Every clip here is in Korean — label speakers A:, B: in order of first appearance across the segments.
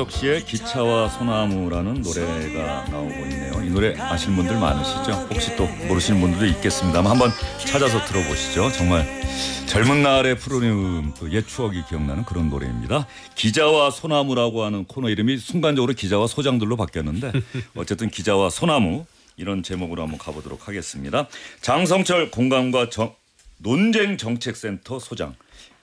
A: 정화석 씨의 기차와 소나무라는 노래가 나오고 있네요. 이 노래 아시는 분들 많으시죠? 혹시 또 모르시는 분들도 있겠습니다만 한번 찾아서 들어보시죠. 정말 젊은 날의 푸르름, 옛 추억이 기억나는 그런 노래입니다. 기자와 소나무라고 하는 코너 이름이 순간적으로 기자와 소장들로 바뀌었는데 어쨌든 기자와 소나무 이런 제목으로 한번 가보도록 하겠습니다. 장성철 공감과 논쟁정책센터 소장.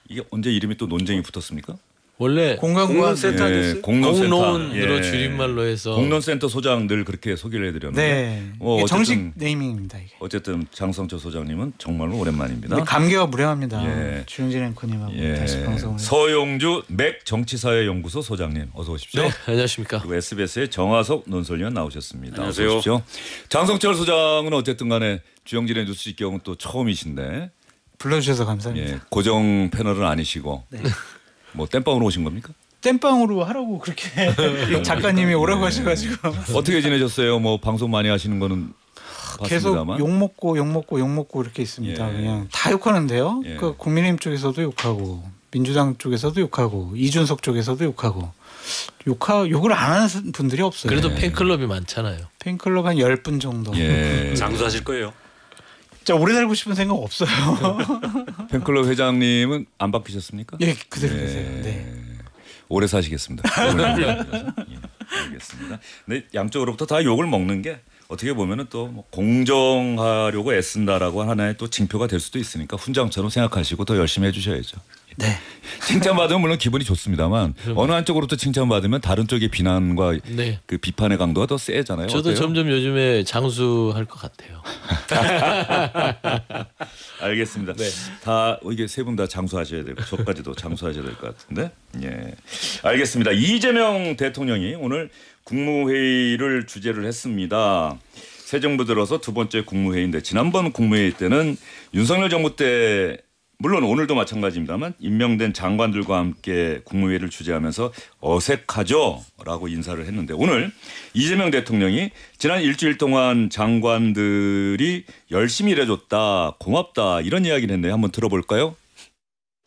A: 이게 언제 이름이 또 논쟁이 붙었습니까?
B: 원래
C: 공론센터 아니었어요?
B: 공론으로 줄임말로 해서
A: 공론센터 소장 늘 그렇게 소개를 해드렸는데
C: 네. 이게 정식 네이밍입니다. 이게.
A: 어쨌든 장성철 소장님은 정말로 오랜만입니다.
C: 감개가 무량합니다.
A: 예.
C: 주영진 앵커님하고 다시 방송을.
A: 서용주 맥 정치사회연구소 소장님 어서 오십시오.
B: 네, 안녕하십니까.
A: 그리고 SBS의 정화석 논설위원 나오셨습니다.
D: 안녕하세요.
A: 어서 오십시오. 장성철 소장은 어쨌든 간에 주영진의 뉴스 직경은 또 처음이신데
C: 불러주셔서 감사합니다.
A: 예, 고정 패널은 아니시고
C: 네.
A: 뭐 땜빵으로 오신 겁니까?
C: 땜빵으로 하라고 그렇게 작가님이 오라고 하셔가지고
A: 어떻게 지내셨어요? 뭐 방송 많이 하시는 거는
C: 계속
A: 봤습니다만.
C: 욕먹고 이렇게 있습니다.
A: 예.
C: 그냥 다 욕하는데요.
A: 예.
C: 그 국민의힘 쪽에서도 욕하고 민주당 쪽에서도 욕하고 이준석 쪽에서도 욕하고 욕을 안 하는 분들이 없어요.
B: 그래도 팬클럽이 많잖아요.
C: 팬클럽 한 10분 정도.
A: 예.
D: 장수하실 거예요.
C: 진짜 오래 살고 싶은 생각 없어요.
A: 팬클럽 회장님은 안 바뀌셨습니까?
C: 예, 그대로 계세요. 네.
A: 오래 사시겠습니다. 알겠습니다. 근데 양쪽으로부터 다 욕을 먹는 게 어떻게 보면은 또뭐 공정하려고 애쓴다라고 하나의 또 징표가 될 수도 있으니까 훈장처럼 생각하시고 더 열심히 해주셔야죠.
C: 네.
A: 칭찬받으면 물론 기분이 좋습니다.만 어느 한쪽으로부터 칭찬받으면 다른 쪽의 비난과
B: 네.
A: 그 비판의 강도가 더 세잖아요.
B: 저도
A: 어때요?
B: 점점 요즘에 장수할 것 같아요.
A: 알겠습니다.
B: 네.
A: 다 이게 세 분 다 장수하셔야 되고 저까지도 장수하셔야 될 것 같은데. 예. 알겠습니다. 이재명 대통령이 오늘 국무회의를 주재를 했습니다. 새 정부 들어서 두 번째 국무회의인데 지난번 국무회의 때는 윤석열 정부 때 물론 오늘도 마찬가지입니다만 임명된 장관들과 함께 국무회의를 주재하면서 어색하죠? 라고 인사를 했는데 오늘 이재명 대통령이 지난 일주일 동안 장관들이 열심히 일해줬다 고맙다 이런 이야기를 했네요. 한번 들어볼까요?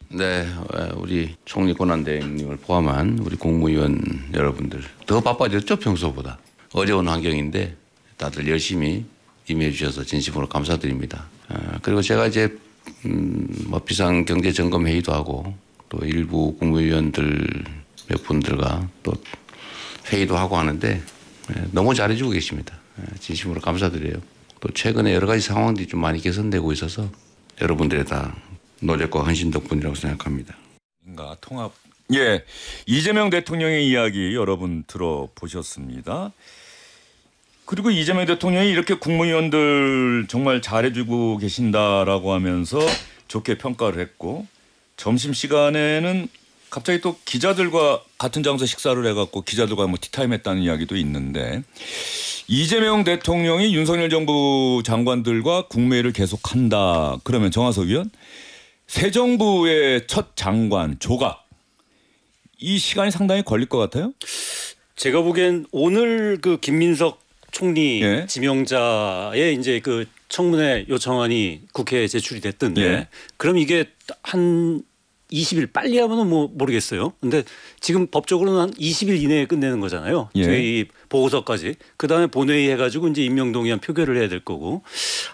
E: 네, 우리 총리 권한대행님을 포함한 우리 국무위원 여러분들 더 바빠졌죠 평소보다. 어려운 환경인데 다들 열심히 임해 주셔서 진심으로 감사드립니다. 그리고 제가 이제 뭐 비상경제점검회의도 하고 또 일부 국무위원들 몇 분들과 또 회의도 하고 하는데 너무 잘해주고 계십니다. 진심으로 감사드려요. 또 최근에 여러 가지 상황들이 좀 많이 개선되고 있어서 여러분들의 다 노력과 헌신 덕분이라고 생각합니다.
A: 통합. 예, 이재명 대통령의 이야기 여러분 들어보셨습니다. 그리고 이재명 대통령이 이렇게 국무위원들 정말 잘해주고 계신다라고 하면서 좋게 평가를 했고 점심시간에는 갑자기 또 기자들과 같은 장소 식사를 해갖고 기자들과 뭐 티타임 했다는 이야기도 있는데 이재명 대통령이 윤석열 정부 장관들과 국무회의를 계속한다. 그러면 정화석 의원 새 정부의 첫 장관 조각 이 시간이 상당히 걸릴 것 같아요.
D: 제가 보기엔 오늘 그 김민석 총리
A: 예.
D: 지명자의 이제 그 청문회 요청안이 국회에 제출이 됐던데
A: 예.
D: 그럼 이게 한 20일 빨리 하면은 뭐 모르겠어요. 근데 지금 법적으로는 한 20일 이내에 끝내는 거잖아요.
A: 예.
D: 저희 보고서까지. 그다음에 본회의 해가지고 이제 임명동의안 표결을 해야 될 거고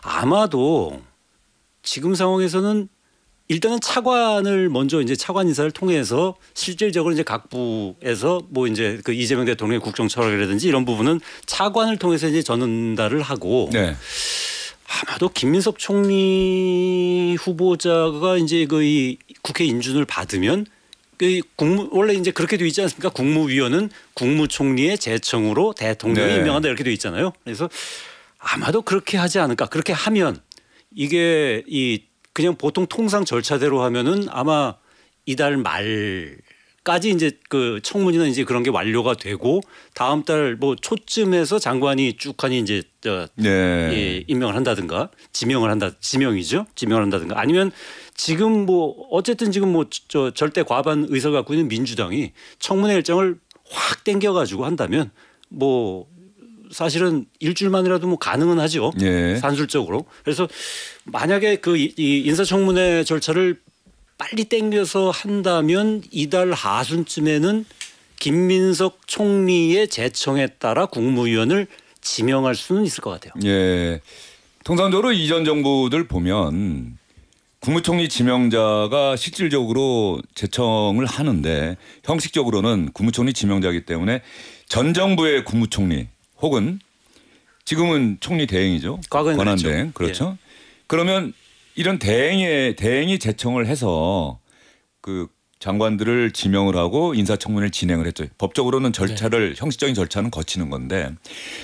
D: 아마도 지금 상황에서는 일단은 차관을 먼저 이제 차관 인사를 통해서 실질적으로 이제 각 부에서 뭐 이제 그 이재명 대통령의 국정 철학이라든지 이런 부분은 차관을 통해서 이제 전달을 하고
A: 네.
D: 아마도 김민석 총리 후보자가 이제 그 이 국회 인준을 받으면 그 원래 이제 그렇게 돼 있지 않습니까? 국무위원은 국무총리의 제청으로 대통령이
A: 네.
D: 임명한다 이렇게 돼 있잖아요. 그래서 아마도 그렇게 하지 않을까. 그렇게 하면 이게 이 그냥 보통 통상 절차대로 하면은 아마 이달 말까지 이제 그 청문회나 이제 그런 게 완료가 되고 다음 달 뭐 초쯤에서 장관이 쭉하니 이제
A: 네.
D: 임명을 한다든가 지명을 한다든가 아니면 지금 뭐 어쨌든 지금 뭐 저 절대 과반 의석을 갖고 있는 민주당이 청문회 일정을 확 당겨가지고 한다면 뭐 사실은 일주일만이라도 뭐 가능은 하죠.
A: 예.
D: 산술적으로. 그래서 만약에 그 이 인사청문회 절차를 빨리 당겨서 한다면 이달 하순쯤에는 김민석 총리의 제청에 따라 국무위원을 지명할 수는 있을 것 같아요.
A: 예. 통상적으로 이전 정부들 보면 국무총리 지명자가 실질적으로 제청을 하는데 형식적으로는 국무총리 지명자이기 때문에 전 정부의 국무총리 혹은 지금은 총리 대행이죠.
D: 과거에는
A: 권한대행.
D: 그랬죠.
A: 그렇죠. 그러면 이런 대행이 제청을 해서 그 장관들을 지명을 하고 인사청문회를 진행을 했죠. 법적으로는 절차를 형식적인 절차는 거치는 건데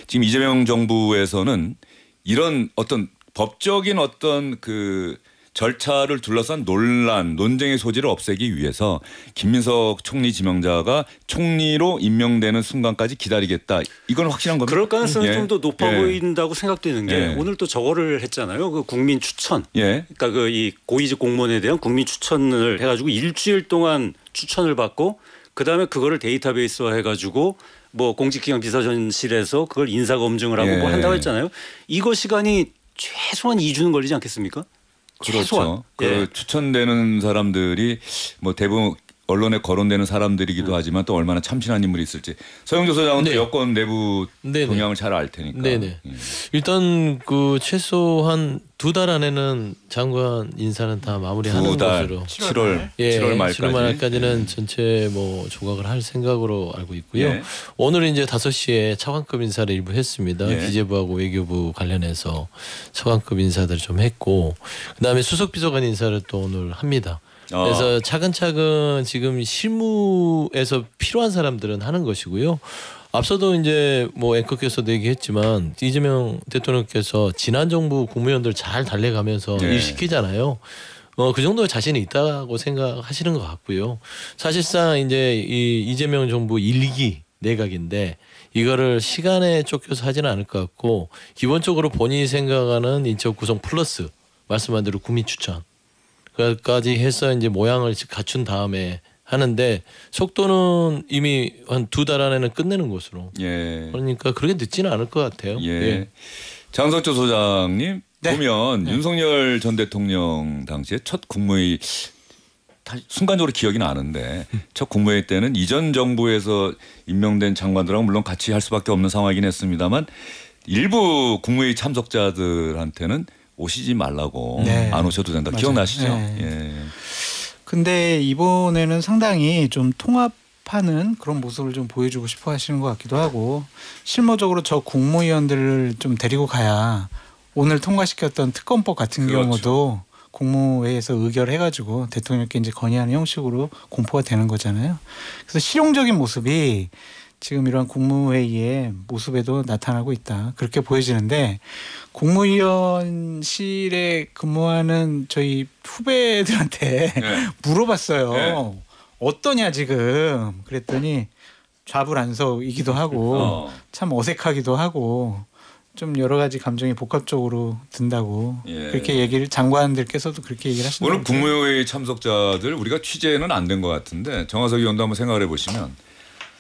A: 지금 이재명 정부에서는 이런 어떤 법적인 어떤 그 절차를 둘러싼 논쟁의 소지를 없애기 위해서 김민석 총리 지명자가 총리로 임명되는 순간까지 기다리겠다. 이건 확실한 겁니다.
D: 그럴 가능성이
A: 예.
D: 좀 더 높아
A: 예.
D: 보인다고 생각되는 게
A: 예.
D: 오늘 또 저거를 했잖아요. 그 국민 추천.
A: 예.
D: 그러니까 그 이 고위직 공무원에 대한 국민 추천을 해가지고 일주일 동안 추천을 받고 그 다음에 그거를 데이터베이스화 해가지고 뭐 공직기강 비서전실에서 그걸 인사 검증을 하고
A: 예.
D: 뭐 한다고 했잖아요. 이거 시간이 최소한 2주는 걸리지 않겠습니까? 최소한.
A: 그렇죠. 그
D: 예.
A: 추천되는 사람들이 뭐 대부분 언론에 거론되는 사람들이기도 하지만 또 얼마나 참신한 인물이 있을지 서영조 소장은 또
B: 네.
A: 여권 내부
B: 네네.
A: 동향을 잘 알 테니까.
B: 네네.
A: 예.
B: 일단 그 최소한 2달 안에는 장관 인사는 다 마무리하는
A: 2달,
B: 것으로
A: 7월,
B: 예,
A: 7월 말까지.
B: 7월 말까지는 전체 뭐 조각을 할 생각으로 알고 있고요.
A: 예.
B: 오늘 이제 5시에 차관급 인사를 일부 했습니다.
A: 예.
B: 기재부하고 외교부 관련해서 차관급 인사들 좀 했고 그다음에 수석 비서관 인사를 또 오늘 합니다. 그래서 차근차근 지금 실무에서 필요한 사람들은 하는 것이고요. 앞서도 이제 뭐 앵커께서도 얘기했지만 이재명 대통령께서 지난 정부 국무위원들 잘 달래가면서
A: 네.
B: 일 시키잖아요. 그 정도 자신이 있다고 생각하시는 것 같고요. 사실상 이제 이 이재명 정부 1, 2기 내각인데 이거를 시간에 쫓겨서 하지는 않을 것 같고 기본적으로 본인이 생각하는 인적 구성 플러스 말씀한 대로 국민 추천 까지 해서 이제 모양을 갖춘 다음에 하는데 속도는 이미 한 2달 안에는 끝내는 것으로.
A: 예.
B: 그러니까 그렇게 늦지는 않을 것 같아요.
A: 예. 장석조 소장님
C: 네.
A: 보면 윤석열 전 대통령 당시에 첫 국무회의 순간적으로 기억이 나는데 첫 국무회의 때는 이전 정부에서 임명된 장관들하고 물론 같이 할 수밖에 없는 상황이긴 했습니다만 일부 국무회의 참석자들한테는 오시지 말라고
C: 네.
A: 안 오셔도 된다.
C: 맞아요.
A: 기억나시죠?
C: 네.
A: 예.
C: 근데 이번에는 상당히 좀 통합하는 그런 모습을 좀 보여주고 싶어 하시는 것 같기도 하고 실무적으로 저 국무위원들을 좀 데리고 가야 오늘 통과시켰던 특검법 같은
A: 그렇죠.
C: 경우도 국무회의에서 의결해가지고 대통령께 이제 건의하는 형식으로 공포가 되는 거잖아요. 그래서 실용적인 모습이 지금 이런 국무회의의 모습에도 나타나고 있다. 그렇게 보여지는데 국무위원실에 근무하는 저희 후배들한테
A: 네.
C: 물어봤어요.
A: 네.
C: 어떠냐 지금. 그랬더니 좌불안석이기도 하고 참 어색하기도 하고 좀 여러 가지 감정이 복합적으로 든다고
A: 예.
C: 그렇게 얘기를 장관들께서도 그렇게 얘기를 하신다고.
A: 오늘 국무회의 참석자들 우리가 취재는 안 된 것 같은데 정화석 의원도 한번 생각을 해보시면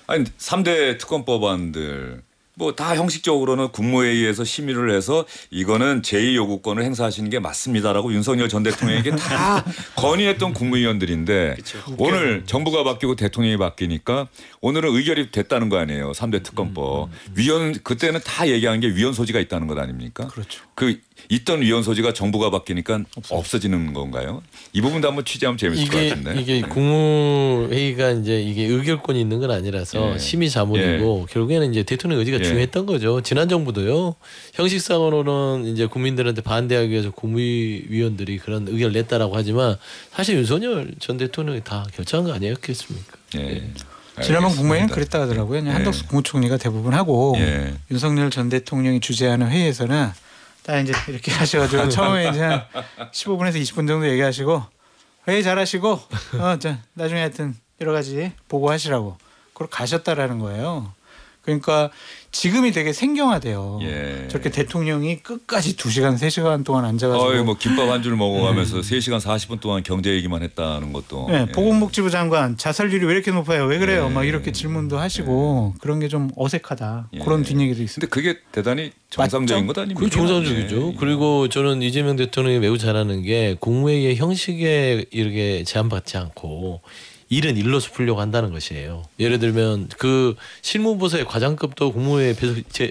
A: 아니 3대 특검법안들 뭐 다 형식적으로는 국무회의에서 심의를 해서 이거는 제2요구권을 행사하시는 게 맞습니다라고 윤석열 전 대통령에게 다 건의했던 국무위원들인데 오늘 정부가 바뀌고 대통령이 바뀌니까 오늘은 의결이 됐다는 거 아니에요. 3대 특검법. 그때는 다 얘기한 게 위헌 소지가 있다는 것 아닙니까?
C: 그렇죠.
A: 그 있던 위헌 소지가 정부가 바뀌니까 없어지는 건가요? 이 부분도 한번 취재하면 재밌을 것 같은데.
B: 이게 국무회의가 이제 이게 의결권이 있는 건 아니라서
A: 예.
B: 심의 자문이고 결국에는 이제 대통령 의지가
A: 예.
B: 중요했던 거죠. 지난 정부도요. 형식상으로는 이제 국민들한테 반대하기 위해서 국무위원들이 그런 의견을 냈다라고 하지만 사실 윤석열 전 대통령이 다 결정한 거 아니었겠습니까?
A: 예.
C: 지난번
A: 알겠습니다.
C: 국무회의는 그랬다 하더라고요. 그냥
A: 예.
C: 한덕수 국무총리가 대부분 하고
A: 예.
C: 윤석열 전 대통령이 주재하는 회의에서는 딱 이제 이렇게 하셔가지고 처음에 이제 한 15분에서 20분 정도 얘기하시고 회의 잘하시고 자 나중에 하여튼 여러 가지 보고하시라고 그걸 가셨다라는 거예요. 그러니까 지금이 되게 생경하대요.
A: 예.
C: 저렇게 대통령이 끝까지 2시간 3시간 동안 앉아가지고
A: 어이 뭐 김밥 한 줄 먹어가면서 3시간 40분 동안 경제 얘기만 했다는 것도.
C: 네,
A: 예.
C: 보건복지부 장관 자살률이 왜 이렇게 높아요? 왜 그래요?
A: 예.
C: 막 이렇게 질문도 하시고 그런 게 좀 어색하다.
A: 예.
C: 그런 뒷얘기도 있습니다.
A: 근데 그게 대단히 정상적인
C: 맞죠?
A: 것 아닙니까?
B: 그게 정상적이죠.
A: 예.
B: 그리고 저는 이재명 대통령이 매우 잘하는 게 국무회의의 형식에 이렇게 제한받지 않고 일은 일로서 풀려고 한다는 것이에요. 예를 들면 그 실무부서의 과장급도 국무회에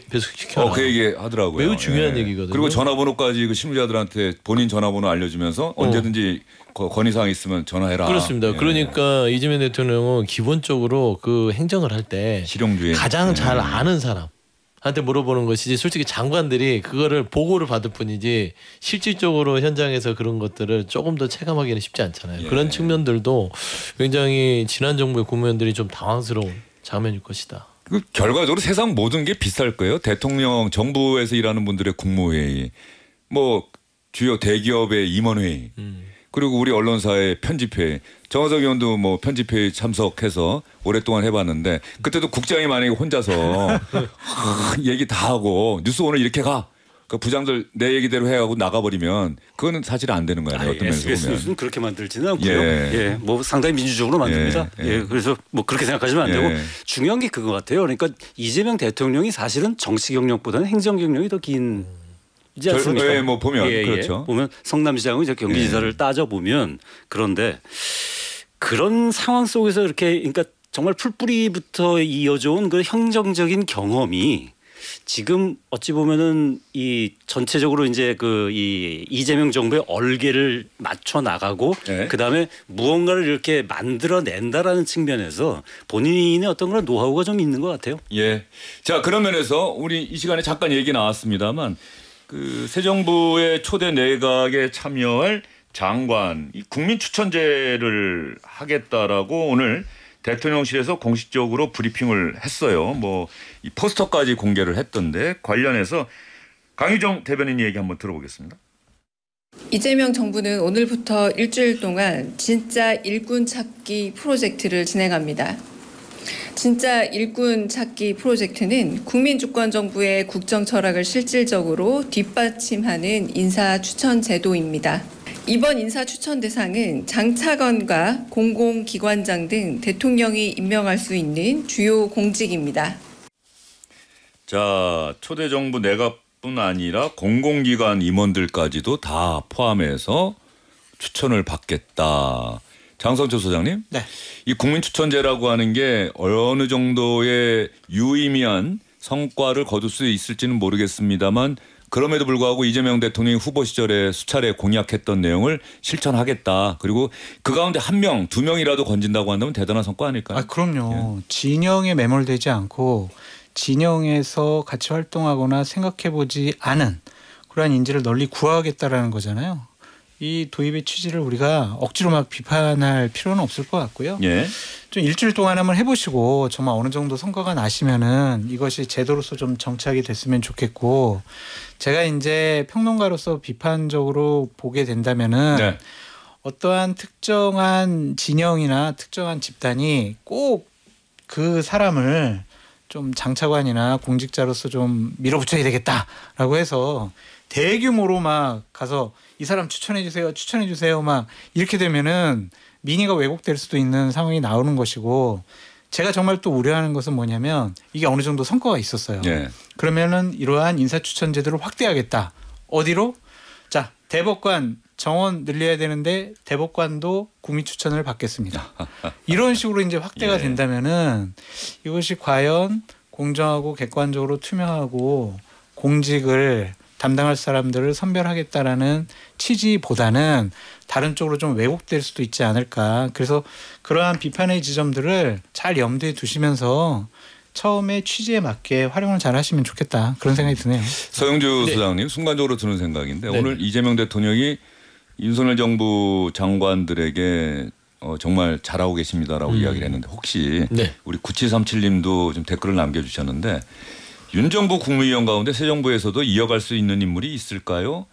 B: 배속시켜라.
A: 그 얘기 하더라고요.
B: 매우 중요한 얘기거든요.
A: 그리고 전화번호까지 그 실무자들한테 본인 전화번호 알려주면서 언제든지 건의사항 있으면 전화해라.
B: 그렇습니다.
A: 예.
B: 그러니까 이재명 대통령은 기본적으로 그 행정을 할 때
A: 실용주의
B: 가장 잘 아는 사람한테 물어보는 것이지 솔직히 장관들이 그거를 보고를 받을 뿐이지 실질적으로 현장에서 그런 것들을 조금 더 체감하기는 쉽지 않잖아요.
A: 예.
B: 그런 측면들도 굉장히 지난 정부의 국무위원들이 좀 당황스러운 장면일 것이다.
A: 그 결과적으로 세상 모든 게 비쌀 거예요. 대통령, 정부에서 일하는 분들의 국무회의, 뭐 주요 대기업의 임원회의, 그리고 우리 언론사의 편집회의. 정화석 의원도 뭐 편집회의 참석해서 오랫동안 해봤는데 그때도 국장이 만약에 혼자서 얘기 다 하고 뉴스 오늘 이렇게 가. 그 부장들 내 얘기대로 해가고 나가버리면 그거는 사실 안 되는 거예요. 어떤 면에서
D: SBS
A: 보면.
D: 뉴스는 그렇게 만들지는 않고요.
A: 예.
D: 예, 뭐 상당히 민주적으로 만듭니다.
A: 예, 예.
D: 예, 그래서 뭐 그렇게 생각하시면 안 되고
A: 예.
D: 중요한 게 그거 같아요. 그러니까 이재명 대통령이 사실은 정치 경력보다는 행정 경력이 더 긴. 이지 않습니까?
A: 예, 뭐 보면 그렇죠.
D: 보면 성남시장의 이제 경기지사를 따져 보면 그런데 그런 상황 속에서 이렇게 그러니까 정말 풀뿌리부터 이어져온 그 행정적인 경험이 지금 어찌 보면은 이 전체적으로 이제 그 이 이재명 정부의 얼개를 맞춰 나가고
A: 네.
D: 그다음에 무언가를 이렇게 만들어낸다라는 측면에서 본인의 어떤 그런 노하우가 좀 있는 것 같아요.
A: 예. 자, 그런 면에서 우리 이 시간에 잠깐 얘기 나왔습니다만 그 새 정부의 초대 내각에 참여할 장관 이 국민 추천제를 하겠다라고 오늘 대통령실에서 공식적으로 브리핑을 했어요. 뭐 이 포스터까지 공개를 했던데 관련해서 강유정 대변인 얘기 한번 들어보겠습니다.
F: 이재명 정부는 오늘부터 일주일 동안 진짜 일꾼 찾기 프로젝트를 진행합니다. 진짜 일꾼 찾기 프로젝트는 국민주권정부의 국정 철학을 실질적으로 뒷받침하는 인사 추천 제도입니다. 이번 인사 추천 대상은 장차관과 공공기관장 등 대통령이 임명할 수 있는 주요 공직입니다.
A: 자, 초대 정부 내각뿐 아니라 공공기관 임원들까지도 다 포함해서 추천을 받겠다. 장성철 소장님,
C: 네.
A: 이 국민추천제라고 하는 게 어느 정도의 유의미한 성과를 거둘 수 있을지는 모르겠습니다만 그럼에도 불구하고 이재명 대통령이 후보 시절에 수차례 공약했던 내용을 실천하겠다. 그리고 그 가운데 한 명, 두 명이라도 건진다고 한다면 대단한 성과 아닐까요?
C: 아, 그럼요. 진영에 매몰되지 않고 진영에서 같이 활동하거나 생각해보지 않은 그러한 인재를 널리 구하겠다라는 거잖아요. 이 도입의 취지를 우리가 억지로 막 비판할 필요는 없을 것 같고요.
A: 예.
C: 좀 일주일 동안 한번 해보시고 정말 어느 정도 성과가 나시면은 이것이 제도로서 좀 정착이 됐으면 좋겠고 제가 이제 평론가로서 비판적으로 보게 된다면은
A: 네.
C: 어떠한 특정한 진영이나 특정한 집단이 꼭 그 사람을 좀 장차관이나 공직자로서 좀 밀어붙여야 되겠다라고 해서 대규모로 막 가서 이 사람 추천해 주세요 막 이렇게 되면은 민의가 왜곡될 수도 있는 상황이 나오는 것이고 제가 정말 또 우려하는 것은 뭐냐면 이게 어느 정도 성과가 있었어요.
A: 예.
C: 그러면은 이러한 인사추천 제도를 확대하겠다. 어디로? 자, 대법관 정원 늘려야 되는데 대법관도 국민 추천을 받겠습니다. 이런 식으로 이제 확대가
A: 예.
C: 된다면은 이것이 과연 공정하고 객관적으로 투명하고 공직을 담당할 사람들을 선별하겠다라는 취지보다는 다른 쪽으로 좀 왜곡될 수도 있지 않을까. 그래서 그러한 비판의 지점들을 잘 염두에 두시면서 처음에 취지에 맞게 활용을 잘 하시면 좋겠다. 그런 생각이 드네요.
A: 서영주
B: 네.
A: 소장님 순간적으로 드는 생각인데
B: 네.
A: 오늘 이재명 대통령이 윤석열 정부 장관들에게 정말 잘하고 계십니다라고 이야기를 했는데 혹시
B: 네.
A: 우리 9737님도 좀 댓글을 남겨주셨는데 윤 정부 국무위원 가운데 새 정부에서도 이어갈 수 있는 인물이 있을까요?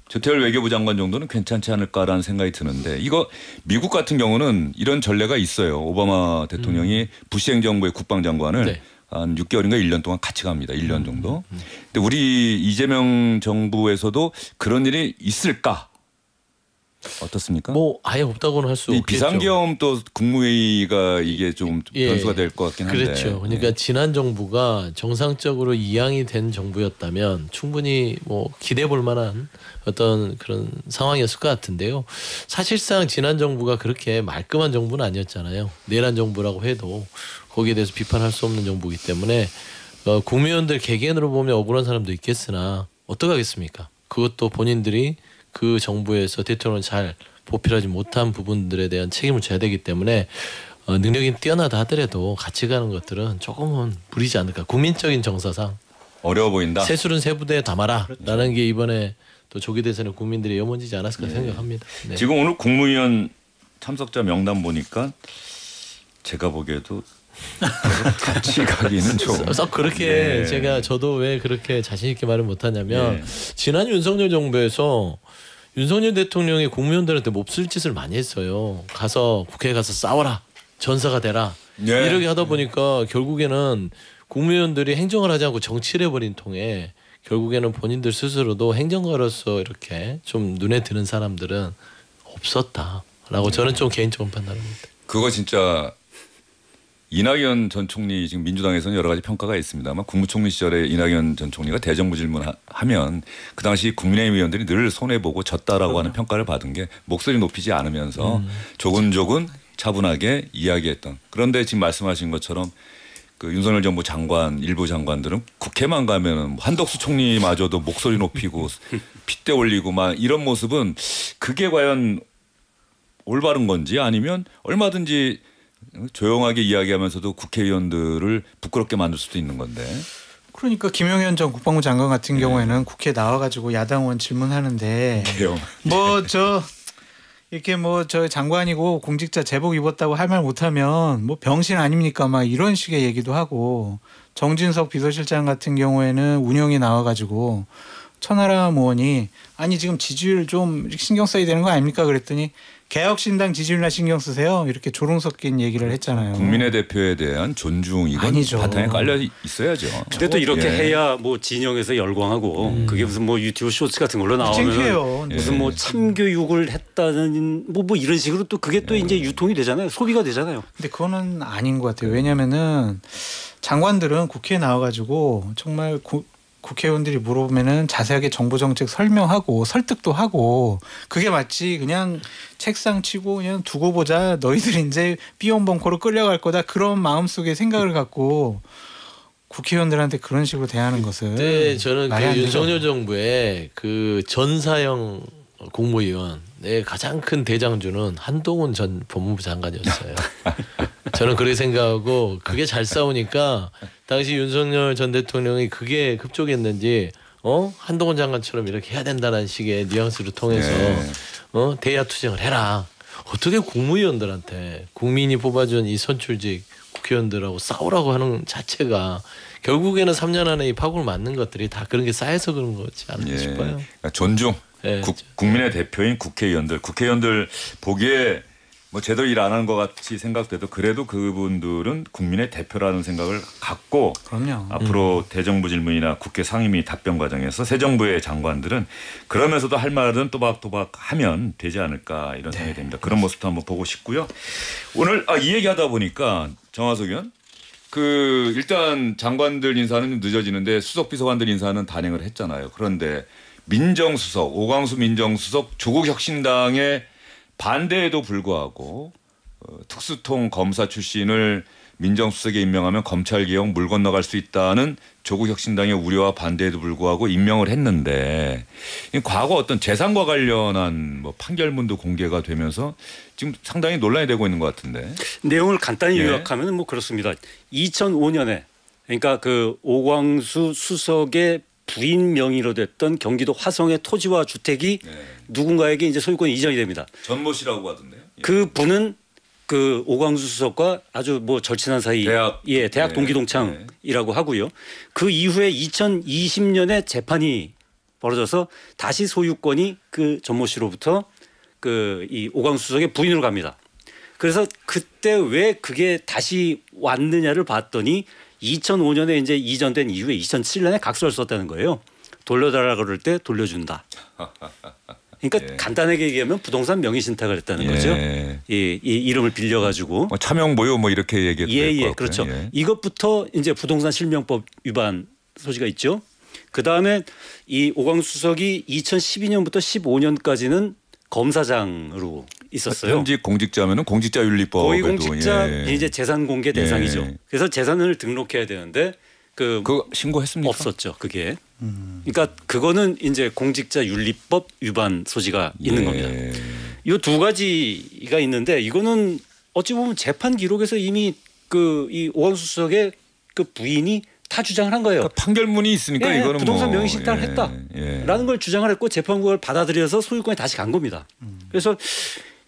A: 조태열 외교부 장관 정도는 괜찮지 않을까라는 생각이 드는데 이거 미국 같은 경우는 이런 전례가 있어요. 오바마 대통령이 부시 행정부의 국방장관을
B: 네.
A: 한 6개월인가 1년 동안 같이 갑니다. 1년 정도. 근데 우리 이재명 정부에서도 그런 일이 있을까? 어떻습니까?
B: 뭐 아예 없다고는 할 수
A: 이
B: 없겠죠.
A: 비상계엄 또 국무회의가 이게 좀
B: 예,
A: 변수가 될 것 같긴 한데.
B: 그렇죠. 그러니까 지난 정부가 정상적으로 이양이 된 정부였다면 충분히 뭐 기대해 볼 만한 어떤 그런 상황이었을 것 같은데요. 사실상 지난 정부가 그렇게 말끔한 정부는 아니었잖아요. 내란 정부라고 해도 거기에 대해서 비판할 수 없는 정부이기 때문에 국민의원들 개개인으로 보면 억울한 사람도 있겠으나 어떡하겠습니까? 그것도 본인들이 그 정부에서 대통령을 잘 보필하지 못한 부분들에 대한 책임을 져야 되기 때문에 능력이 뛰어나다 하더라도 같이 가는 것들은 조금은 무리지 않을까. 국민적인 정서상
A: 어려워 보인다.
B: 세술은 세부대에 담아라 라는 게 이번에 또 조기 대선의 국민들의 염원이지 않았을까 생각합니다. 네.
A: 지금 오늘 국무위원 참석자 명단 보니까 제가 보기에도 같이 가기는 좀
B: 썩 그렇게
A: 예.
B: 저도 왜 그렇게 자신 있게 말을 못하냐면
A: 예.
B: 지난 윤석열 정부에서 윤석열 대통령이 국무위원들한테 몹쓸 짓을 많이 했어요. 가서 국회에 가서 싸워라. 전사가 되라.
A: 예.
B: 이렇게 하다 보니까 결국에는 국무위원들이 행정을 하지 않고 정치를 해버린 통에 결국에는 본인들 스스로도 행정가로서 이렇게 좀 눈에 드는 사람들은 없었다라고 저는 좀 개인적으로 판단합니다.
A: 그거 진짜 이낙연 전 총리 지금 민주당에서는 여러 가지 평가가 있습니다만 국무총리 시절에 이낙연 전 총리가 대정부 질문하면 그 당시 국민의힘 의원들이 늘 손해보고 졌다라고 하는 평가를 받은 게 목소리 높이지 않으면서 조근조근 차분하게 이야기했던. 그런데 지금 말씀하신 것처럼 그 윤석열 정부 장관 일부 장관들은 국회만 가면은 한덕수 총리마저도 목소리 높이고 핏대 올리고 막 이런 모습은 그게 과연 올바른 건지 아니면 얼마든지 조용하게 이야기하면서도 국회의원들을 부끄럽게 만들 수도 있는 건데.
C: 그러니까 김용현 전 국방부 장관 같은 경우에는 국회에 나와가지고 야당 의원 질문하는데 뭐 저 이렇게 뭐 저 장관이고 공직자 제복 입었다고 할 말 못하면 뭐 병신 아닙니까 막 이런 식의 얘기도 하고 정진석 비서실장 같은 경우에는 운영에 나와가지고 천하람 의원이 아니 지금 지지율 좀 신경 써야 되는 거 아닙니까 그랬더니 개혁신당 지지율이나 신경 쓰세요 이렇게 조롱 섞인 얘기를 했잖아요.
A: 국민의 대표에 대한 존중 이건
C: 아니죠.
A: 바탕에 깔려 있어야죠.
D: 근데 또 이렇게
A: 예.
D: 해야 뭐 진영에서 열광하고 그게 무슨 뭐 유튜브 쇼츠 같은 걸로 나오면
C: 창피해요.
D: 무슨 뭐 참교육을 했다는 뭐 이런 식으로 또 그게 또 이제 유통이 되잖아요. 소비가 되잖아요.
C: 근데 그거는 아닌 것 같아요. 왜냐면은 장관들은 국회에 나와가지고 정말 국회의원들이 물어보면은 자세하게 정부 정책 설명하고 설득도 하고 그게 마치 그냥 책상 치고 그냥 두고 보자 너희들 이제 비용 벙커로 끌려갈 거다 그런 마음속에 생각을 갖고 국회의원들한테 그런 식으로 대하는 것은
B: 네, 저는
C: 말이
B: 그
C: 안 되죠.
B: 윤석열 정부의 그 전사형 국무위원의 가장 큰 대장주는 한동훈 전 법무부 장관이었어요. 저는 그렇게 생각하고 그게 잘 싸우니까 당시 윤석열 전 대통령이 그게 급족했는지 한동훈 장관처럼 이렇게 해야 된다는 식의 뉘앙스를 통해서 대야 투쟁을 해라. 어떻게 국무위원들한테 국민이 뽑아준 이 선출직 국회의원들하고 싸우라고 하는 자체가 결국에는 3년 안에 이 파국을 맞는 것들이 다 그런 게 쌓여서 그런 거지 않나 싶어요.
A: 그러니까 존중.
B: 네.
A: 국민의 대표인 국회의원들 보기에 뭐 제대로 일 안 하는 것 같이 생각돼도 그래도 그분들은 국민의 대표라는 생각을 갖고
C: 그럼요.
A: 앞으로 대정부 질문이나 국회 상임위 답변 과정에서 새 정부의 장관들은 그러면서도 할 말은 또박또박 하면 되지 않을까 이런 생각이 됩니다. 그런 모습도 한번 보고 싶고요. 오늘 이 얘기하다 보니까 정화석 의원 일단 장관들 인사는 좀 늦어지는데 수석 비서관들 인사는 단행을 했잖아요. 그런데 민정수석 오광수 민정수석 조국혁신당의 반대에도 불구하고 특수통 검사 출신을 민정수석에 임명하면 검찰개혁 물 건너갈 수 있다는 조국혁신당의 우려와 반대에도 불구하고 임명을 했는데 과거 어떤 재산과 관련한 뭐 판결문도 공개가 되면서 지금 상당히 논란이 되고 있는 것 같은데.
D: 내용을 간단히
A: 예.
D: 요약하면 뭐 그렇습니다. 2005년에 그러니까 그 오광수 수석의 부인 명의로 됐던 경기도 화성의 토지와 주택이 누군가에게 이제 소유권이 이전이 됩니다.
A: 전모 씨라고 하던데요.
D: 그 분은 그 오광수 수석과 아주 뭐 절친한 사이, 대학 동기 동창이라고 하고요. 그 이후에 2020년에 재판이 벌어져서 다시 소유권이 그 전모 씨로부터 그 이 오광수 수석의 부인으로 갑니다. 그래서 그때 왜 그게 다시 왔느냐를 봤더니 2005년에 이제 이전된 이후에 2007년에 각서를 썼다는 거예요. 돌려달라 그럴 때 돌려준다. 그러니까
A: 예.
D: 간단하게 얘기하면 부동산 명의 신탁을 했다는 거죠.
A: 예.
D: 이 이름을 빌려가지고.
A: 뭐 차명 보유 뭐 이렇게 얘기해도 될 것 같고요.
D: 그렇죠.
A: 예.
D: 이것부터 이제 부동산 실명법 위반 소지가 있죠. 그 다음에 이 오광수 수석이 2012년부터 15년까지는 검사장으로 있었어요.
A: 현직 공직자면은 공직자윤리법에도
D: 고위공직자
A: 예.
D: 이제 재산 공개 대상이죠.
A: 예.
D: 그래서 재산을 등록해야 되는데
A: 그거 신고했습니까?
D: 없었죠. 그게. 그러니까 그거는 이제 공직자윤리법 위반 소지가 있는
A: 예.
D: 겁니다. 이 두 가지가 있는데 이거는 어찌 보면 재판 기록에서 이미 그 이 오광수 수석의 그 부인이 다 주장을 한 거예요.
A: 그러니까 판결문이 있으니까
D: 예,
A: 이거는
D: 부동산
A: 뭐,
D: 명의 신탁을
A: 예.
D: 했다라는 걸 주장을 했고 재판부가 그걸 받아들여서 소유권이 다시 간 겁니다. 그래서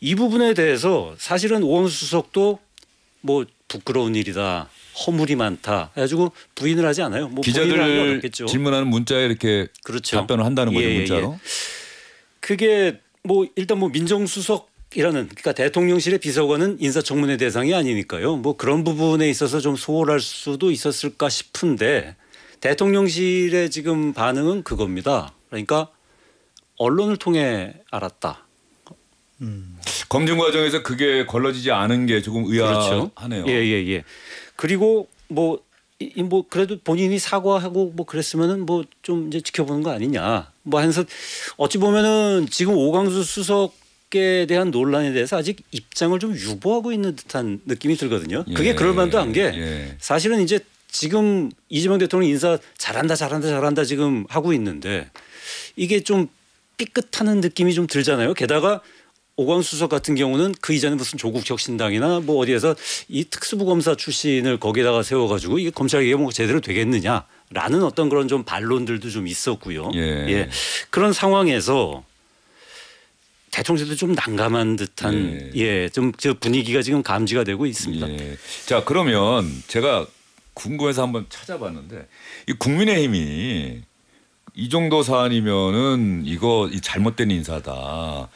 D: 이 부분에 대해서 사실은 오광수 수석도 뭐 부끄러운 일이다, 허물이 많다 해가지고 부인을 하지 않아요. 뭐 부인을 하기
A: 기자들
D: 어렵겠죠.
A: 질문하는 문자에 이렇게
D: 그렇죠.
A: 답변을 한다는 거죠,
D: 예,
A: 문자로.
D: 예. 그게 뭐 일단 뭐 민정수석이라는 그러니까 대통령실의 비서관은 인사청문회 대상이 아니니까요. 뭐 그런 부분에 있어서 좀 소홀할 수도 있었을까 싶은데 대통령실의 지금 반응은 그겁니다. 그러니까 언론을 통해 알았다.
A: 검증 과정에서 그게 걸러지지 않은 게 조금
D: 그렇죠.
A: 의아하네요.
D: 예. 그리고 뭐 그래도 본인이 사과하고 뭐 그랬으면은 뭐 좀 이제 지켜보는 거 아니냐. 뭐 하면서 어찌 보면은 지금 오광수 수석에 대한 논란에 대해서 아직 입장을 좀 유보하고 있는 듯한 느낌이 들거든요. 그게
A: 예.
D: 그럴 만도 한 게
A: 예.
D: 사실은 이제 지금 이재명 대통령 인사 잘한다 지금 하고 있는데 이게 좀 삐끗하는 느낌이 좀 들잖아요. 게다가 오광수 수석 같은 경우는 그 이전에 무슨 조국혁신당이나 뭐 어디에서 이 특수부 검사 출신을 거기다가 세워가지고 이게 검찰 개혁 제대로 되겠느냐라는 어떤 그런 좀 반론들도 좀 있었고요.
A: 예.
D: 그런 상황에서 대통령실도 좀 난감한 듯한 좀 저 분위기가 지금 감지가 되고 있습니다.
A: 예. 자, 그러면 제가 궁금해서 한번 찾아봤는데 이 국민의힘이 이 정도 사안이면은 이거 이 잘못된 인사다.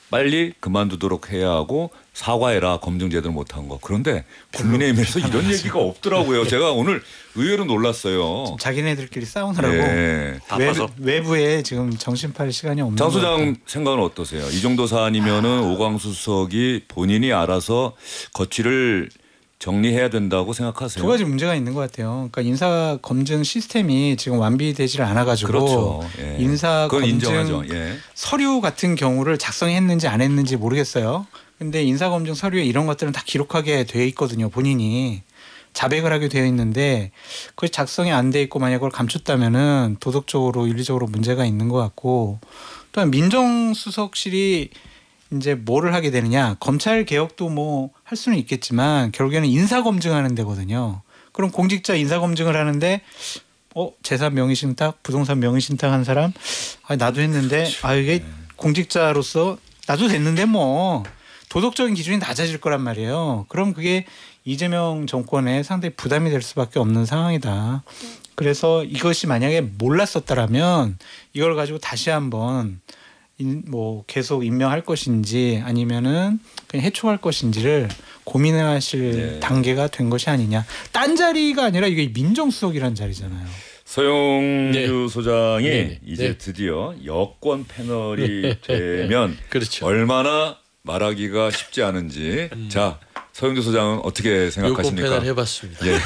A: 빨리 그만두도록 해야 하고 사과해라. 검증 제대로 못한 거. 그런데 국민의힘에서 이런 얘기가 없더라고요. 제가 오늘 의외로 놀랐어요.
C: 자기네들끼리 싸우느라고
A: 예.
D: 바빠서.
C: 외부에 지금 정신 팔 시간이 없는
A: 장
C: 것 같아요.
A: 소장 생각은 어떠세요? 이 정도 사안이면은 오광수 수석이 본인이 알아서 거취를 정리해야 된다고 생각하세요?
C: 두 가지 문제가 있는 것 같아요. 그러니까 인사 검증 시스템이 지금 완비되질 않아가지고
A: 그렇죠. 예.
C: 인사
A: 그건
C: 검증
A: 인정하죠. 예.
C: 서류 같은 경우를 작성했는지 안 했는지 모르겠어요. 근데 인사 검증 서류에 이런 것들은 다 기록하게 되어 있거든요. 본인이 자백을 하게 되어 있는데 그것이 작성이 안 돼 있고 만약 그걸 감췄다면은 도덕적으로 윤리적으로 문제가 있는 것 같고 또한 민정수석실이 이제 뭐를 하게 되느냐. 검찰 개혁도 뭐 할 수는 있겠지만 결국에는 인사 검증하는 데거든요. 그럼 공직자 인사 검증을 하는데 재산 명의 신탁, 부동산 명의 신탁한 사람 나도 했는데 이게 공직자로서 나도 됐는데 뭐 도덕적인 기준이 낮아질 거란 말이에요. 그럼 그게 이재명 정권에 상당히 부담이 될 수밖에 없는 상황이다. 그래서 이것이 만약에 몰랐었다라면 이걸 가지고 다시 한번 뭐 계속 임명할 것인지 아니면은 그냥 해촉할 것인지를 고민하실 단계가 된 것이 아니냐. 딴 자리가 아니라 이게 민정수석이라는 자리잖아요.
A: 서영주 소장이
B: 네.
A: 이제
B: 네.
A: 드디어 여권 패널이 되면
B: 그렇죠.
A: 얼마나 말하기가 쉽지 않은지. 자, 서영주 소장은 어떻게
B: 요건
A: 생각하십니까?
B: 패널 해봤습니다.
A: 예.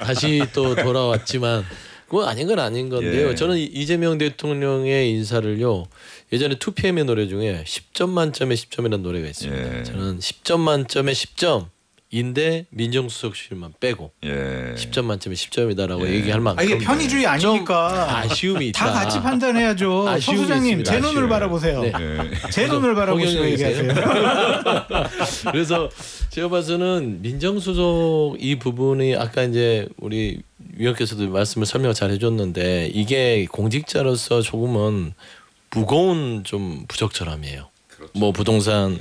B: 다시 또 돌아왔지만 그건 아닌 건 아닌 건데요.
A: 예.
B: 저는 이재명 대통령의 인사를요. 예전에 2PM의 노래 중에 10점 만점에 10점이라는 노래가 있습니다.
A: 예.
B: 저는 10점 만점에 10점인데 민정수석실만 빼고
A: 예.
B: 10점 만점에 10점이다라고
A: 예.
B: 얘기할 만큼
C: 이게 편의주의 아니니까
B: 아쉬움이 있다.
C: 다 같이 판단해야죠. 서
B: 아쉬움이
C: 소장님
B: 있습니다.
C: 제 눈을
B: 아쉬워요.
C: 바라보세요.
B: 네.
A: 예.
C: 제 눈을 바라보시고
B: 허경영이세요?
C: 얘기하세요.
B: 그래서 제가 봐서는 민정수석 이 부분이 아까 이제 우리 위원께서도 말씀을 설명을 잘 해줬는데 이게 공직자로서 조금은 무거운 좀 부적절함이에요.
A: 그렇죠.
B: 뭐 부동산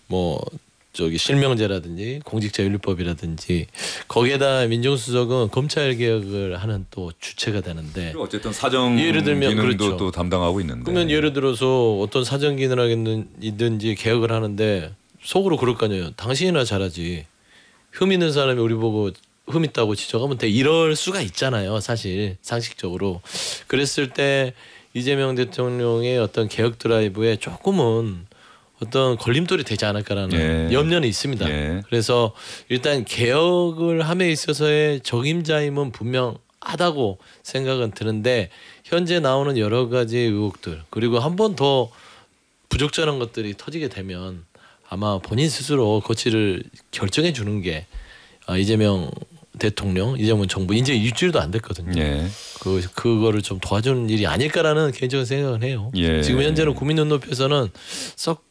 B: 뭐 저기 실명제라든지 공직자윤리법이라든지 거기에다 민정수석은 검찰 개혁을 하는 또 주체가 되는데
A: 그리고 어쨌든 사정
B: 예를 들면
A: 기능도
B: 그렇죠.
A: 또 담당하고 있는데.
B: 그러면 예를 들어서 어떤 사정 기능이든지 개혁을 하는데 속으로 그럴 거 아니에요. 당신이나 잘하지. 흠 있는 사람이 우리 보고 흠 있다고 지적하면 돼. 이럴 수가 있잖아요. 사실 상식적으로. 그랬을 때 이재명 대통령의 어떤 개혁 드라이브에 조금은 어떤 걸림돌이 되지 않을까라는 염려는 있습니다. 그래서 일단 개혁을 함에 있어서의 적임자임은 분명하다고 생각은 드는데 현재 나오는 여러 가지 의혹들 그리고 한 번 더 부적절한 것들이 터지게 되면 아마 본인 스스로 거취를 결정해 주는 게 이재명 대통령, 이재명 정부 이제 일주일도 안 됐거든요. 그거를 좀 도와주는 일이 아닐까라는 개인적인 생각은 해요. 지금 현재는 국민 눈높이에서는 썩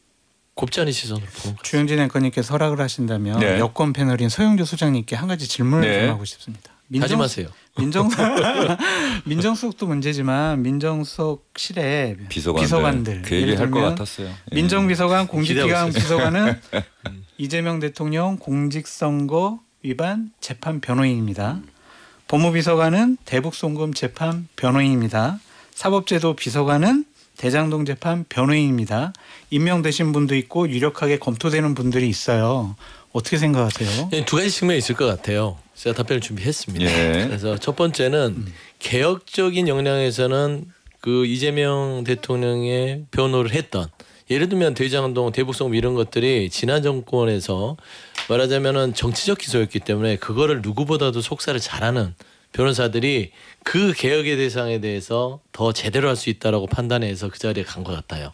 B: 곱지 않은 시선으로 보는 거죠.
C: 주영진 앵커님께서 허락을 하신다면 여권 패널인 서영주 소장님께 한 가지 질문을 좀 하고 싶습니다.
B: 하지 마세요.
C: 민정수석도 문제지만 민정수석실의 비서관들
A: 그 얘기 할 것 같았어요.
C: 민정비서관, 공직기강 비서관은 이재명 대통령 공직선거 위반 재판 변호인입니다. 법무비서관은 대북송금 재판 변호인입니다. 사법제도 비서관은 대장동 재판 변호인입니다. 임명되신 분도 있고 유력하게 검토되는 분들이 있어요. 어떻게 생각하세요?
B: 두 가지 측면이 있을 것 같아요. 제가 답변을 준비했습니다. 그래서 첫 번째는 개혁적인 역량에서는 그 이재명 대통령의 변호를 했던 예를 들면 대장동, 대북송금 이런 것들이 지난 정권에서 말하자면은 정치적 기소였기 때문에 그거를 누구보다도 속사를 잘하는 변호사들이 그 개혁의 대상에 대해서 더 제대로 할 수 있다라고 판단해서 그 자리에 간 것 같아요.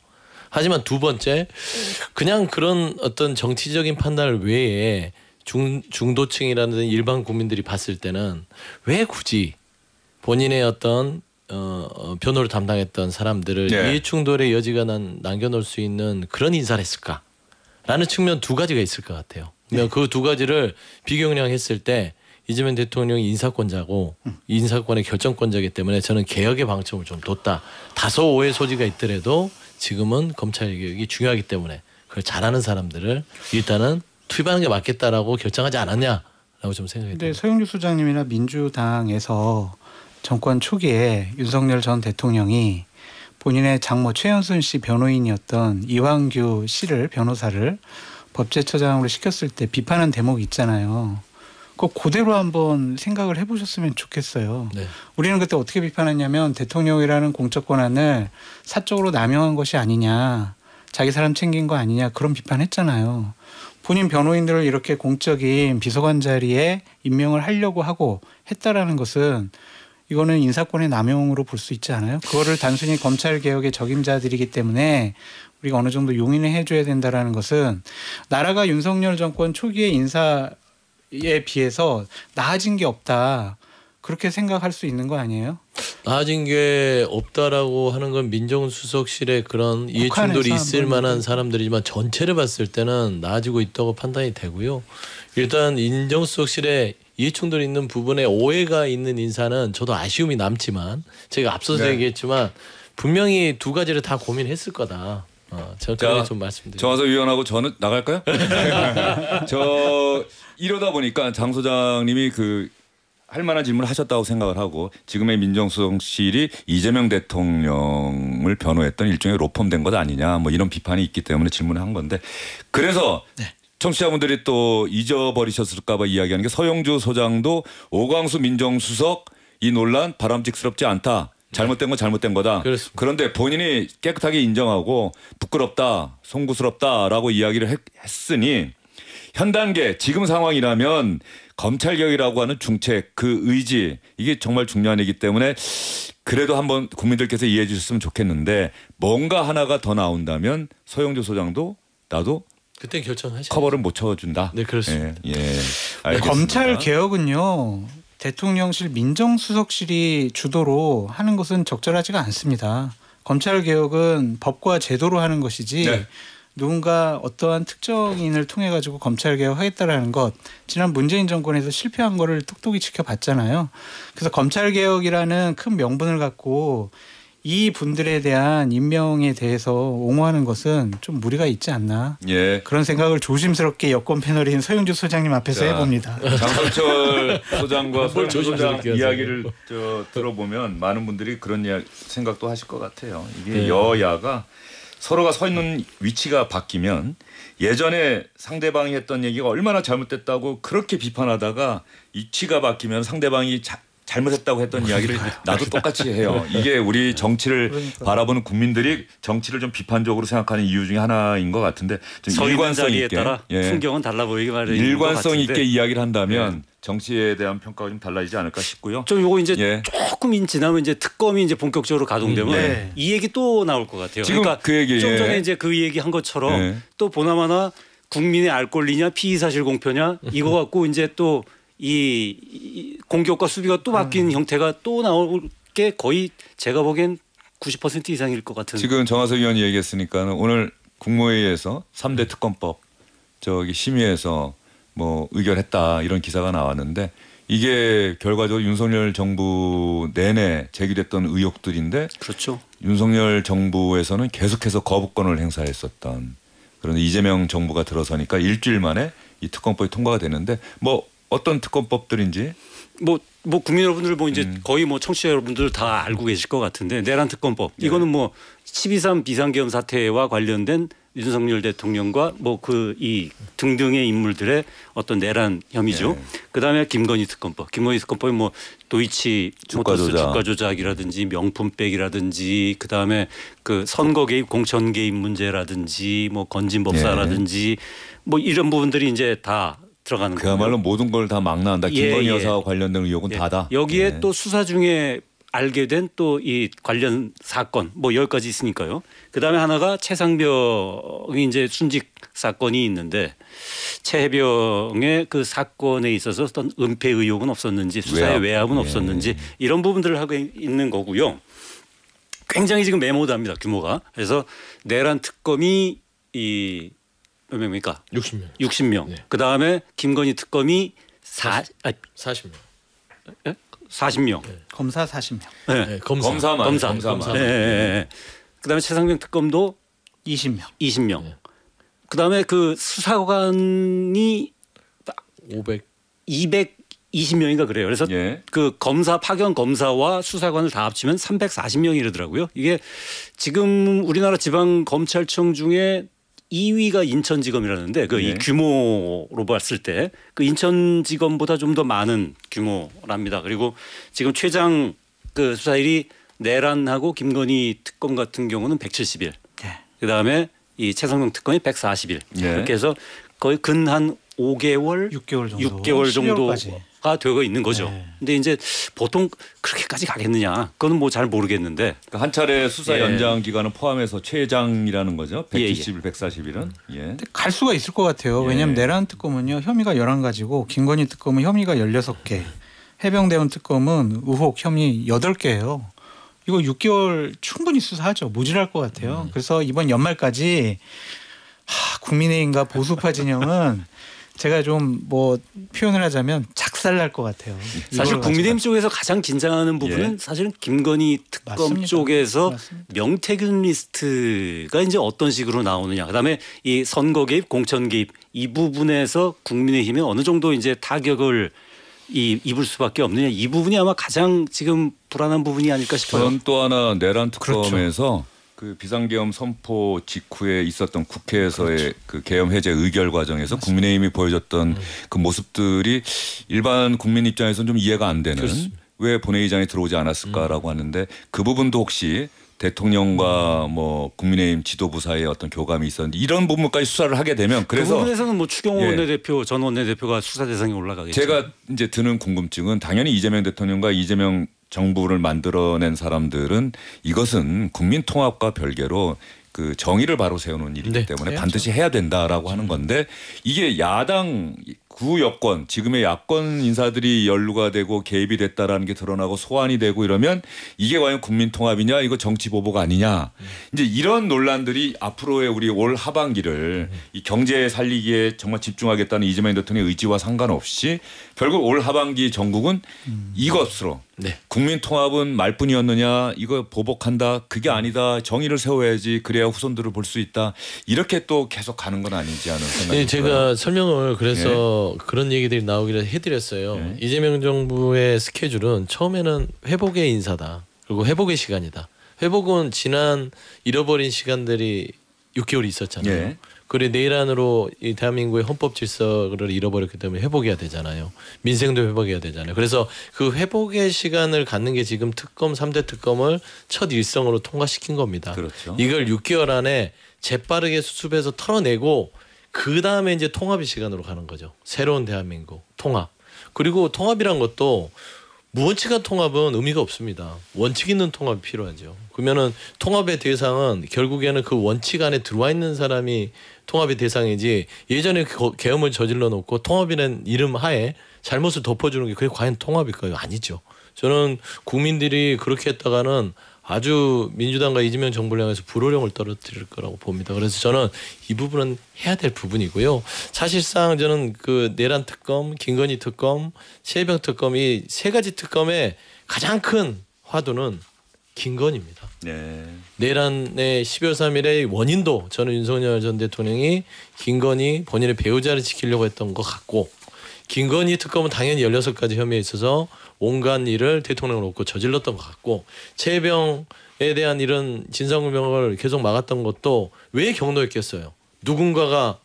B: 하지만 두 번째 그냥 그런 어떤 정치적인 판단을 외에 중도층이라든지 일반 국민들이 봤을 때는 왜 굳이 본인의 어떤 변호를 담당했던 사람들을 이해충돌의 여지가 남겨놓을 수 있는 그런 인사를 했을까라는 측면 두 가지가 있을 것 같아요. 그 두 가지를 비교경량했을 때 이재명 대통령이 인사권자고 인사권의 결정권자이기 때문에 저는 개혁의 방점을 좀 뒀다. 다소 오해 소지가 있더라도 지금은 검찰 개혁이 중요하기 때문에 그걸 잘하는 사람들을 일단은 투입하는 게 맞겠다라고 결정하지 않았냐라고 좀 생각이 듭니다.
C: 근데 서영주 소장님이나 민주당에서 정권 초기에 윤석열 전 대통령이 본인의 장모 최연순 씨 변호인이었던 이완규 씨를 변호사를 법제처장으로 시켰을 때 비판한 대목이 있잖아요. 그대로 한번 생각을 해보셨으면 좋겠어요. 우리는 그때 어떻게 비판했냐면 대통령이라는 공적 권한을 사적으로 남용한 것이 아니냐. 자기 사람 챙긴 거 아니냐. 그런 비판했잖아요. 본인 변호인들을 이렇게 공적인 비서관 자리에 임명을 하려고 하고 했다라는 것은 이거는 인사권의 남용으로 볼 수 있지 않아요? 그거를 단순히 검찰개혁의 적임자들이기 때문에 우리가 어느 정도 용인을 해줘야 된다라는 것은 나라가 윤석열 정권 초기의 인사에 비해서 나아진 게 없다. 그렇게 생각할 수 있는 거 아니에요?
B: 나아진 게 없다라고 하는 건 민정수석실에 그런 이해충돌이 있을 만한 사람들이지만 전체를 봤을 때는 나아지고 있다고 판단이 되고요. 일단 민정수석실에 이해충돌이 있는 부분에 오해가 있는 인사는 저도 아쉬움이 남지만 제가 앞서서 얘기했지만 분명히 두 가지를 다 고민했을 거다. 제가 좀 말씀드릴게요.
A: 정화석 위원하고 저는 나갈까요? 이러다 보니까 장 소장님이 할 만한 질문을 하셨다고 생각을 하고 지금의 민정수석실이 이재명 대통령을 변호했던 일종의 로펌된 것 아니냐 뭐 이런 비판이 있기 때문에 질문을 한 건데 그래서 청취자분들이 또 잊어버리셨을까 봐 이야기하는 게 서영주 소장도 오광수 민정수석 이 논란 바람직스럽지 않다. 잘못된 건 잘못된 거다.
B: 그렇습니다.
A: 그런데 본인이 깨끗하게 인정하고 부끄럽다, 송구스럽다라고 이야기를 했으니 현 단계 지금 상황이라면 검찰개혁이라고 하는 중책 그 의지 이게 정말 중요한 얘기 때문에 그래도 한번 국민들께서 이해해 주셨으면 좋겠는데 뭔가 하나가 더 나온다면 서영주 소장도 나도
B: 그때 결정하시죠.
A: 커버를 못 쳐준다.
B: 네 그렇습니다.
A: 알겠습니다.
C: 검찰 개혁은요. 대통령실 민정수석실이 주도로 하는 것은 적절하지가 않습니다. 검찰 개혁은 법과 제도로 하는 것이지 누군가 어떠한 특정인을 통해 가지고 검찰 개혁하겠다라는 것 지난 문재인 정권에서 실패한 거를 똑똑히 지켜봤잖아요. 그래서 검찰 개혁이라는 큰 명분을 갖고 이 분들에 대한 임명에 대해서 옹호하는 것은 좀 무리가 있지 않나. 그런 생각을 조심스럽게 여권 패널인 서영주 소장님 앞에서 해봅니다.
A: 장성철 소장과 서영주 소장 이야기를 들어보면 많은 분들이 그런 생각도 하실 것 같아요. 이게 여야가 서로가 서 있는 위치가 바뀌면 예전에 상대방이 했던 얘기가 얼마나 잘못됐다고 그렇게 비판하다가 위치가 바뀌면 상대방이 잘못했다고 했던 이야기를 나도 똑같이 해요. 이게 우리 정치를
C: 그러니까.
A: 바라보는 국민들이 정치를 좀 비판적으로 생각하는 이유 중에 하나인 것 같은데 좀
D: 서 있는
A: 일관성
D: 자리에
A: 있게
D: 따라 풍경은 달라 보이게 말이는
A: 일관성 있게 이야기를 한다면 정치에 대한 평가가 좀 달라지지 않을까 싶고요.
D: 좀 요거 이제
A: 예.
D: 조금 지나면 이제 특검이 이제 본격적으로 가동되면
C: 네.
D: 이 얘기 또 나올 것 같아요.
A: 지금
D: 그러니까
A: 그 얘기,
D: 좀
A: 예.
D: 전에 이제 그 얘기 한 것처럼
A: 예.
D: 또 보나마나 국민의 알 권리냐 피의 사실 공표냐 이거 갖고 이제 또 이 공격과 수비가 또 바뀐 형태가 또 나올 게 거의 제가 보기엔 90% 이상일 것 같은.
A: 지금 정화석 의원이 얘기했으니까 오늘 국무회의에서 3대 특검법 심의해서 뭐 의결했다 이런 기사가 나왔는데 이게 결과적으로 윤석열 정부 내내 제기됐던 의혹들인데
D: 그렇죠.
A: 윤석열 정부에서는 계속해서 거부권을 행사했었던 그런데 이재명 정부가 들어서니까 일주일 만에 이 특검법이 통과가 되는데 뭐 어떤 특검법들인지
D: 뭐 국민 여러분들 뭐 이제 거의 뭐 청취자 여러분들 다 알고 계실 것 같은데 내란 특검법 이거는 뭐 12.3 비상계엄 사태와 관련된 윤석열 대통령과 뭐 그 이 등등의 인물들의 어떤 내란 혐의죠.
A: 네.
D: 그다음에 김건희 특검법. 김건희 특검법이 뭐 도이치 모터스
A: 주가
D: 주가 조작이라든지 명품백이라든지 그다음에 그 선거 개입 공천 개입 문제라든지 뭐 건진법사라든지 뭐 이런 부분들이 이제 다 들어가는 거예요.
A: 그야말로 모든 걸 다 막나한다.
D: 예,
A: 김건희
D: 예.
A: 여사와 관련된 의혹은
D: 예.
A: 다다.
D: 여기에
A: 예.
D: 또 수사 중에 알게 된 또 이 관련 사건 뭐 여기까지 있으니까요. 그다음에 하나가 최상병이 이제 순직 사건이 있는데 최해병의 그 사건에 있어서 어떤 은폐 의혹은 없었는지 수사의 외압은
A: 예.
D: 없었는지 이런 부분들을 하고 있는 거고요. 굉장히 지금 메모답니다. 규모가. 그래서 내란 특검이 이 몇 명입니까?
B: 60명.
D: 60명.
B: 네.
D: 그다음에 김건희 특검이
B: 40명.
D: 40명.
C: 검사 40명,
D: 네.
B: 네, 검사.
A: 검사만.
D: 예, 예, 예. 그다음에 최상병 특검도
C: 20명.
D: 20명.
B: 네.
D: 그다음에 그 수사관이
B: 500.
D: 220명인가 그래요. 그래서
A: 예.
D: 그 검사 파견 검사와 수사관을 다 합치면 340명이라더라고요. 이게 지금 우리나라 지방 검찰청 중에 2위가 인천지검이라는데 그 이
A: 예.
D: 규모로 봤을 때 그 인천지검보다 좀 더 많은 규모랍니다. 그리고 지금 최장 그 수사일이 내란하고 김건희 특검 같은 경우는 170일.
C: 네.
D: 그다음에 이 최상병 특검이 140일.
A: 예.
D: 이렇게 해서 거의 근 한 5개월,
C: 6개월 정도.
D: 6개월
C: 12월까지.
D: 정도가 되어 있는 거죠.
C: 네.
D: 근데 이제 보통 그렇게까지 가겠느냐? 그건 뭐 잘 모르겠는데.
A: 그러니까 한 차례 수사
D: 예.
A: 연장 기간을 포함해서 최장이라는 거죠.
D: 예, 예.
A: 170일, 140일은. 예.
C: 근데 갈 수가 있을 것 같아요.
A: 예.
C: 왜냐하면 내란 특검은요 혐의가 11가지고 김건희 특검은 혐의가 16개, 해병대원 특검은 의혹 혐의 8개예요. 이거 6개월 충분히 수사하죠. 모질할 것 같아요. 그래서 이번 연말까지 국민의힘과 보수파 진영은 제가 좀 뭐 표현을 하자면 작살날 것 같아요.
D: 사실
C: 이걸
D: 국민의힘
C: 가지고.
D: 쪽에서 가장 긴장하는 부분은
A: 예.
D: 사실은 김건희 특검
C: 맞습니다.
D: 쪽에서
C: 맞습니다.
D: 명태균 리스트가 이제 어떤 식으로 나오느냐. 그다음에 이 선거 개입, 공천 개입 이 부분에서 국민의힘이 어느 정도 이제 타격을 입을 수밖에 없느냐. 이 부분이 아마 가장 지금 불안한 부분이 아닐까 싶어요.
A: 저는 또 하나 내란
C: 그렇죠.
A: 특검에서 그 비상계엄 선포 직후에 있었던 국회에서의 그 계엄 해제 의결 과정에서 국민의힘이 보여줬던 그 모습들이 일반 국민 입장에서는 좀 이해가 안 되는 왜 본회의장에 들어오지 않았을까라고 하는데 그 부분도 혹시 대통령과 뭐 국민의힘 지도부 사이에 어떤 교감이 있었는데 이런 부분까지 수사를 하게 되면
D: 그
A: 그래서
D: 부분에서는 뭐 추경호
A: 예.
D: 원내대표 전 원내대표가 수사 대상에 올라가겠죠.
A: 제가 이제 드는 궁금증은 당연히 이재명 대통령과 이재명 정부를 만들어낸 사람들은 이것은 국민 통합과 별개로 그 정의를 바로 세우는 일이기
B: 네,
A: 때문에
C: 해야죠.
A: 반드시 해야 된다라고 하는 건데 이게 야당 구 여권 지금의 야권 인사들이 연루가 되고 개입이 됐다라는 게 드러나고 소환이 되고 이러면 이게 과연 국민 통합이냐 이거 정치 보복 아니냐 이제 이런 논란들이 앞으로의 우리 올 하반기를 이 경제 살리기에 정말 집중하겠다는 이재명 대통령의 의지와 상관없이 결국 올 하반기 전국은 이것으로
B: 네.
A: 국민 통합은 말뿐이었느냐 이거 보복한다 그게 아니다 정의를 세워야지 그래야 후손들을 볼 수 있다 이렇게 또 계속 가는 건 아니지 않은 생각이
B: 네,
A: 들어요.
B: 제가 설명을 그래서 그런 얘기들이 나오기를 해드렸어요.
A: 네.
B: 이재명 정부의 스케줄은 처음에는 회복의 인사다. 그리고 회복의 시간이다. 회복은 지난 잃어버린 시간들이 6개월이 있었잖아요.
A: 예.
B: 그리고 내일 안으로 이 대한민국의 헌법 질서를 잃어버렸기 때문에 회복해야 되잖아요. 민생도 회복해야 되잖아요. 그래서 그 회복의 시간을 갖는 게 지금 특검 3대 특검을 첫 일성으로 통과시킨 겁니다.
A: 그렇죠.
B: 이걸 6개월 안에 재빠르게 수습해서 털어내고 그 다음에 이제 통합의 시간으로 가는 거죠. 새로운 대한민국 통합. 그리고 통합이란 것도 무원칙한 통합은 의미가 없습니다. 원칙 있는 통합이 필요하죠. 그러면은 통합의 대상은 결국에는 그 원칙 안에 들어와 있는 사람이 통합의 대상이지 예전에 계엄을 저질러 놓고 통합이라는 이름 하에 잘못을 덮어주는 게 그게 과연 통합일까요? 아니죠. 저는 국민들이 그렇게 했다가는 아주 민주당과 이재명 정부를 향해서 불호령을 떨어뜨릴 거라고 봅니다. 그래서 저는 이 부분은 해야 될 부분이고요. 사실상 저는 그 내란 특검, 김건희 특검, 최혜병 특검 이 세 가지 특검의 가장 큰 화두는 김건희입니다.
A: 네.
B: 내란의 12월 3일의 원인도 저는 윤석열 전 대통령이 김건희 본인의 배우자를 지키려고 했던 것 같고 김건희 특검은 당연히 16가지 혐의에 있어서 온갖 일을 대통령을 놓고 저질렀던 것 같고 최혜병에 대한 이런 진상규명을 계속 막았던 것도 왜 경로했겠어요. 누군가가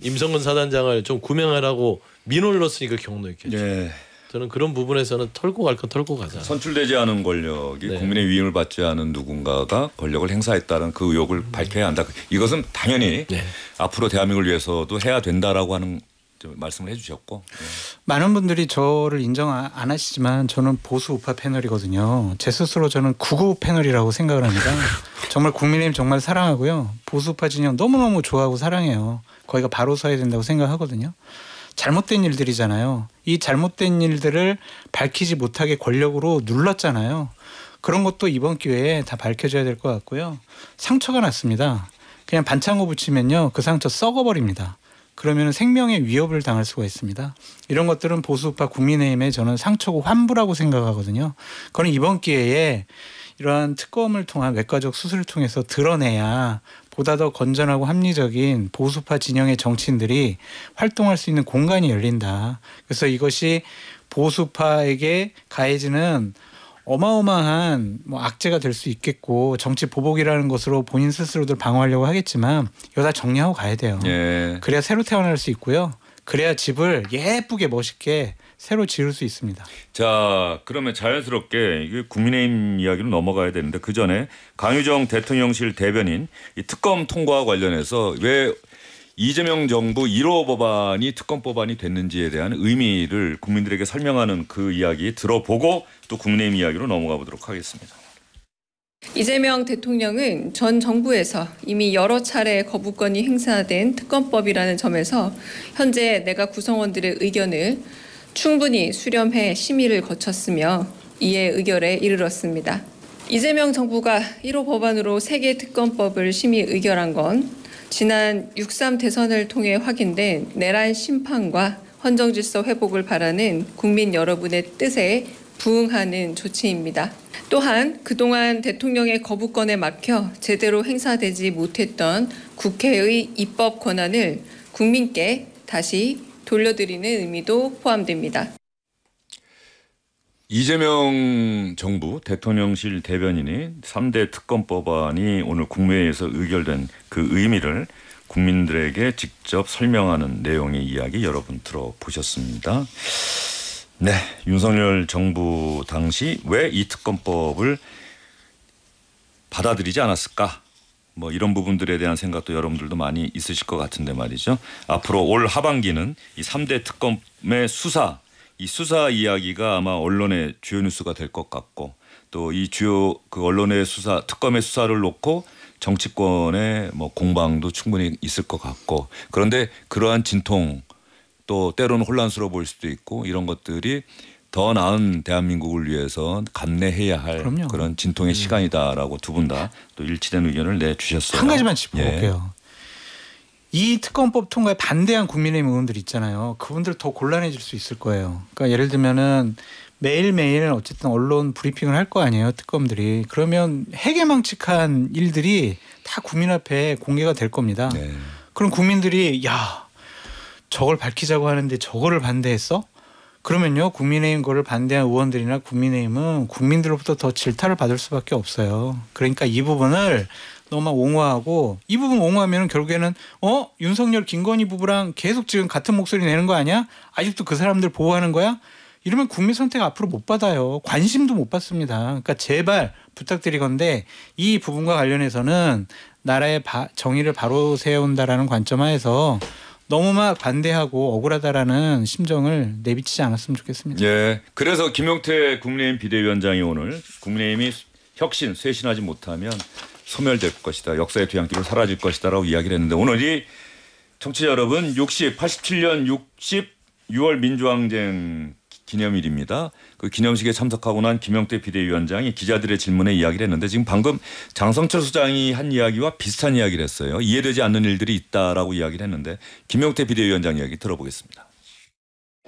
B: 임성근 사단장을 좀 구명하라고 민원을 넣었으니까 경로했겠죠.
A: 네.
B: 저는 그런 부분에서는 털고 갈 건 털고 가자.
A: 선출되지 않은 권력이
B: 네.
A: 국민의 위임을 받지 않은 누군가가 권력을 행사했다는 그 의혹을 밝혀야 한다. 이것은 당연히
B: 네.
A: 앞으로 대한민국을 위해서도 해야 된다라고 하는 말씀을 해주셨고. 네.
C: 많은 분들이 저를 인정 안 하시지만 저는 보수 우파 패널이거든요. 제 스스로 저는 극우 패널이라고 생각을 합니다. 정말 국민의힘 정말 사랑하고요. 보수 우파 진영 너무너무 좋아하고 사랑해요. 거기가 바로 서야 된다고 생각하거든요. 잘못된 일들이잖아요. 이 잘못된 일들을 밝히지 못하게 권력으로 눌렀잖아요. 그런 것도 이번 기회에 다 밝혀져야 될 것 같고요. 상처가 났습니다. 그냥 반창고 붙이면요. 그 상처 썩어버립니다. 그러면 생명의 위협을 당할 수가 있습니다. 이런 것들은 보수파 국민의힘에 저는 상처고 환부라고 생각하거든요. 그건 이번 기회에 이러한 특검을 통한 외과적 수술을 통해서 드러내야 보다 더 건전하고 합리적인 보수파 진영의 정치인들이 활동할 수 있는 공간이 열린다. 그래서 이것이 보수파에게 가해지는 어마어마한 악재가 될 수 있겠고 정치 보복이라는 것으로 본인 스스로들 방어하려고 하겠지만 이거 다 정리하고 가야 돼요.
A: 예.
C: 그래야 새로 태어날 수 있고요. 그래야 집을 예쁘게 멋있게 새로 지을 수 있습니다.
A: 자, 그러면 자연스럽게 이게 국민의힘 이야기로 넘어가야 되는데 그 전에 강유정 대통령실 대변인 이 특검 통과와 관련해서 왜 이재명 정부 1호 법안이 특검 법안이 됐는지에 대한 의미를 국민들에게 설명하는 그 이야기 들어보고 또 국민의힘 이야기로 넘어가 보도록 하겠습니다.
F: 이재명 대통령은 전 정부에서 이미 여러 차례 거부권이 행사된 특검법이라는 점에서 현재 내가 구성원들의 의견을 충분히 수렴해 심의를 거쳤으며 이에 의결에 이르렀습니다. 이재명 정부가 1호 법안으로 3개 특검법을 심의 의결한 건 지난 6.3 대선을 통해 확인된 내란 심판과 헌정질서 회복을 바라는 국민 여러분의 뜻에 부응하는 조치입니다. 또한 그동안 대통령의 거부권에 막혀 제대로 행사되지 못했던 국회의 입법 권한을 국민께 다시 돌려드리는 의미도 포함됩니다.
A: 이재명 정부 대통령실 대변인이 3대 특검 법안이 오늘 국무회의에서 의결된 그 의미를 국민들에게 직접 설명하는 내용의 이야기 여러분 들어보셨습니다. 네, 윤석열 정부 당시 왜 이 특검법을 받아들이지 않았을까? 뭐 이런 부분들에 대한 생각도 여러분들도 많이 있으실 것 같은데 말이죠. 앞으로 올 하반기는 이 3대 특검의 수사, 이 수사 이야기가 아마 언론의 주요 뉴스가 될 것 같고 또 이 주요 그 언론의 수사, 특검의 수사를 놓고 정치권의 뭐 공방도 충분히 있을 것 같고 그런데 그러한 진통 또 때로는 혼란스러워 보일 수도 있고 이런 것들이 더 나은 대한민국을 위해서 감내해야 할
C: 그럼요.
A: 그런 진통의 시간이다라고 두 분 다 또 일치된 의견을 내주셨어요.
C: 한 가지만 짚어볼게요. 이 특검법 통과에 반대한 국민의힘 의원들 있잖아요. 그분들 더 곤란해질 수 있을 거예요. 그러니까 예를 들면은 매일매일 어쨌든 언론 브리핑을 할 거 아니에요. 특검들이. 그러면 해괴망측한 일들이 다 국민 앞에 공개가 될 겁니다.
A: 네.
C: 그럼 국민들이 야 저걸 밝히자고 하는데 저거를 반대했어? 그러면요 국민의힘 거를 반대한 의원들이나 국민의힘은 국민들로부터 더 질타를 받을 수밖에 없어요. 그러니까 이 부분을 너무 막 옹호하고 이 부분 옹호하면 결국에는 윤석열 김건희 부부랑 계속 지금 같은 목소리 내는 거 아니야? 아직도 그 사람들 보호하는 거야? 이러면 국민 선택 앞으로 못 받아요. 관심도 못 받습니다. 그러니까 제발 부탁드리건데 이 부분과 관련해서는 나라의 정의를 바로 세운다라는 관점 하에서 너무 막 반대하고 억울하다라는 심정을 내비치지 않았으면 좋겠습니다.
A: 예. 그래서 김용태 국민의힘 비대위원장이 오늘 국민의힘이 혁신, 쇄신하지 못하면 소멸될 것이다. 역사의 뒤안길로 사라질 것이다라고 이야기를 했는데 오늘 이 청취자 여러분 87년 6월 민주항쟁 기념일입니다. 그 기념식에 참석하고 난 김용태 비대위원장이 기자들의 질문에 이야기를 했는데 지금 방금 장성철 소장이 한 이야기와 비슷한 이야기를 했어요. 이해되지 않는 일들이 있다라고 이야기를 했는데 김용태 비대위원장 이야기 들어보겠습니다.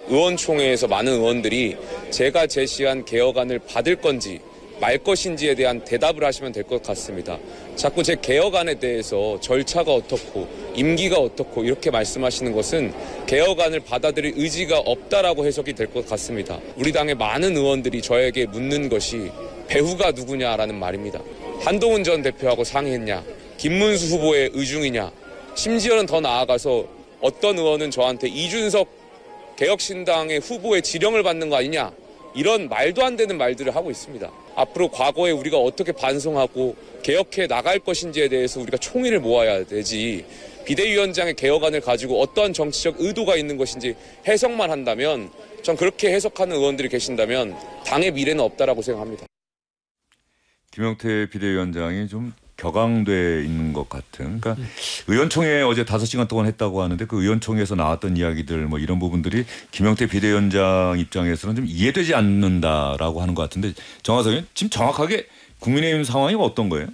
G: 의원총회에서 많은 의원들이 제가 제시한 개혁안을 받을 건지 말 것인지에 대한 대답을 하시면 될 것 같습니다. 자꾸 제 개혁안에 대해서 절차가 어떻고 임기가 어떻고 이렇게 말씀하시는 것은 개혁안을 받아들일 의지가 없다라고 해석이 될 것 같습니다. 우리 당의 많은 의원들이 저에게 묻는 것이 배후가 누구냐라는 말입니다. 한동훈 전 대표하고 상의했냐, 김문수 후보의 의중이냐, 심지어는 더 나아가서 어떤 의원은 저한테 이준석 개혁신당의 후보의 지령을 받는 거 아니냐, 이런 말도 안 되는 말들을 하고 있습니다. 앞으로 과거에 우리가 어떻게 반성하고 개혁해 나갈 것인지에 대해서 우리가 총의를 모아야 되지, 비대위원장의 개혁안을 가지고 어떠한 정치적 의도가 있는 것인지 해석만 한다면, 전 그렇게 해석하는 의원들이 계신다면 당의 미래는 없다라고 생각합니다.
A: 김용태 비대위원장이 좀 격앙돼 있는 것 같은. 그러니까 의원총회 어제 5시간 동안 했다고 하는데 그 의원총회에서 나왔던 이야기들 뭐 이런 부분들이 김용태 비대위원장 입장에서는 좀 이해되지 않는다라고 하는 것 같은데 정화석 의원 지금 정확하게 국민의힘 상황이 어떤 거예요?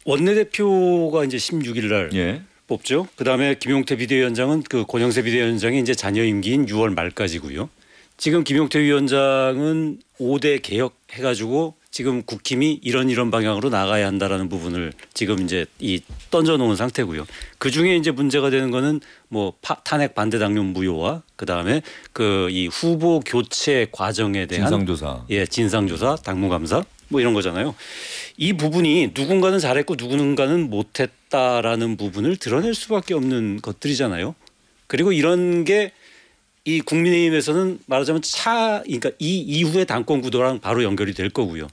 D: 원내대표가 이제 16일 날
A: 예.
D: 뽑죠. 그다음에 김용태 비대위원장은 그 권영세 비대위원장이 이제 잔여 임기인 6월 말까지고요. 지금 김용태 위원장은 5대 개혁해가지고 지금 국힘이 이런 방향으로 나가야 한다라는 부분을 지금 이제 던져놓은 상태고요. 그 중에 이제 문제가 되는 거는 뭐 탄핵 반대 당론 무효와 그 다음에 그 이 후보 교체 과정에 대한
A: 진상조사,
D: 진상조사, 당무감사 뭐 이런 거잖아요. 이 부분이 누군가는 잘했고 누군가는 못했다라는 부분을 드러낼 수밖에 없는 것들이잖아요. 그리고 이런 게 이 국민의힘에서는 말하자면 그러니까 이 이후의 당권 구도랑 바로 연결이 될 거고요.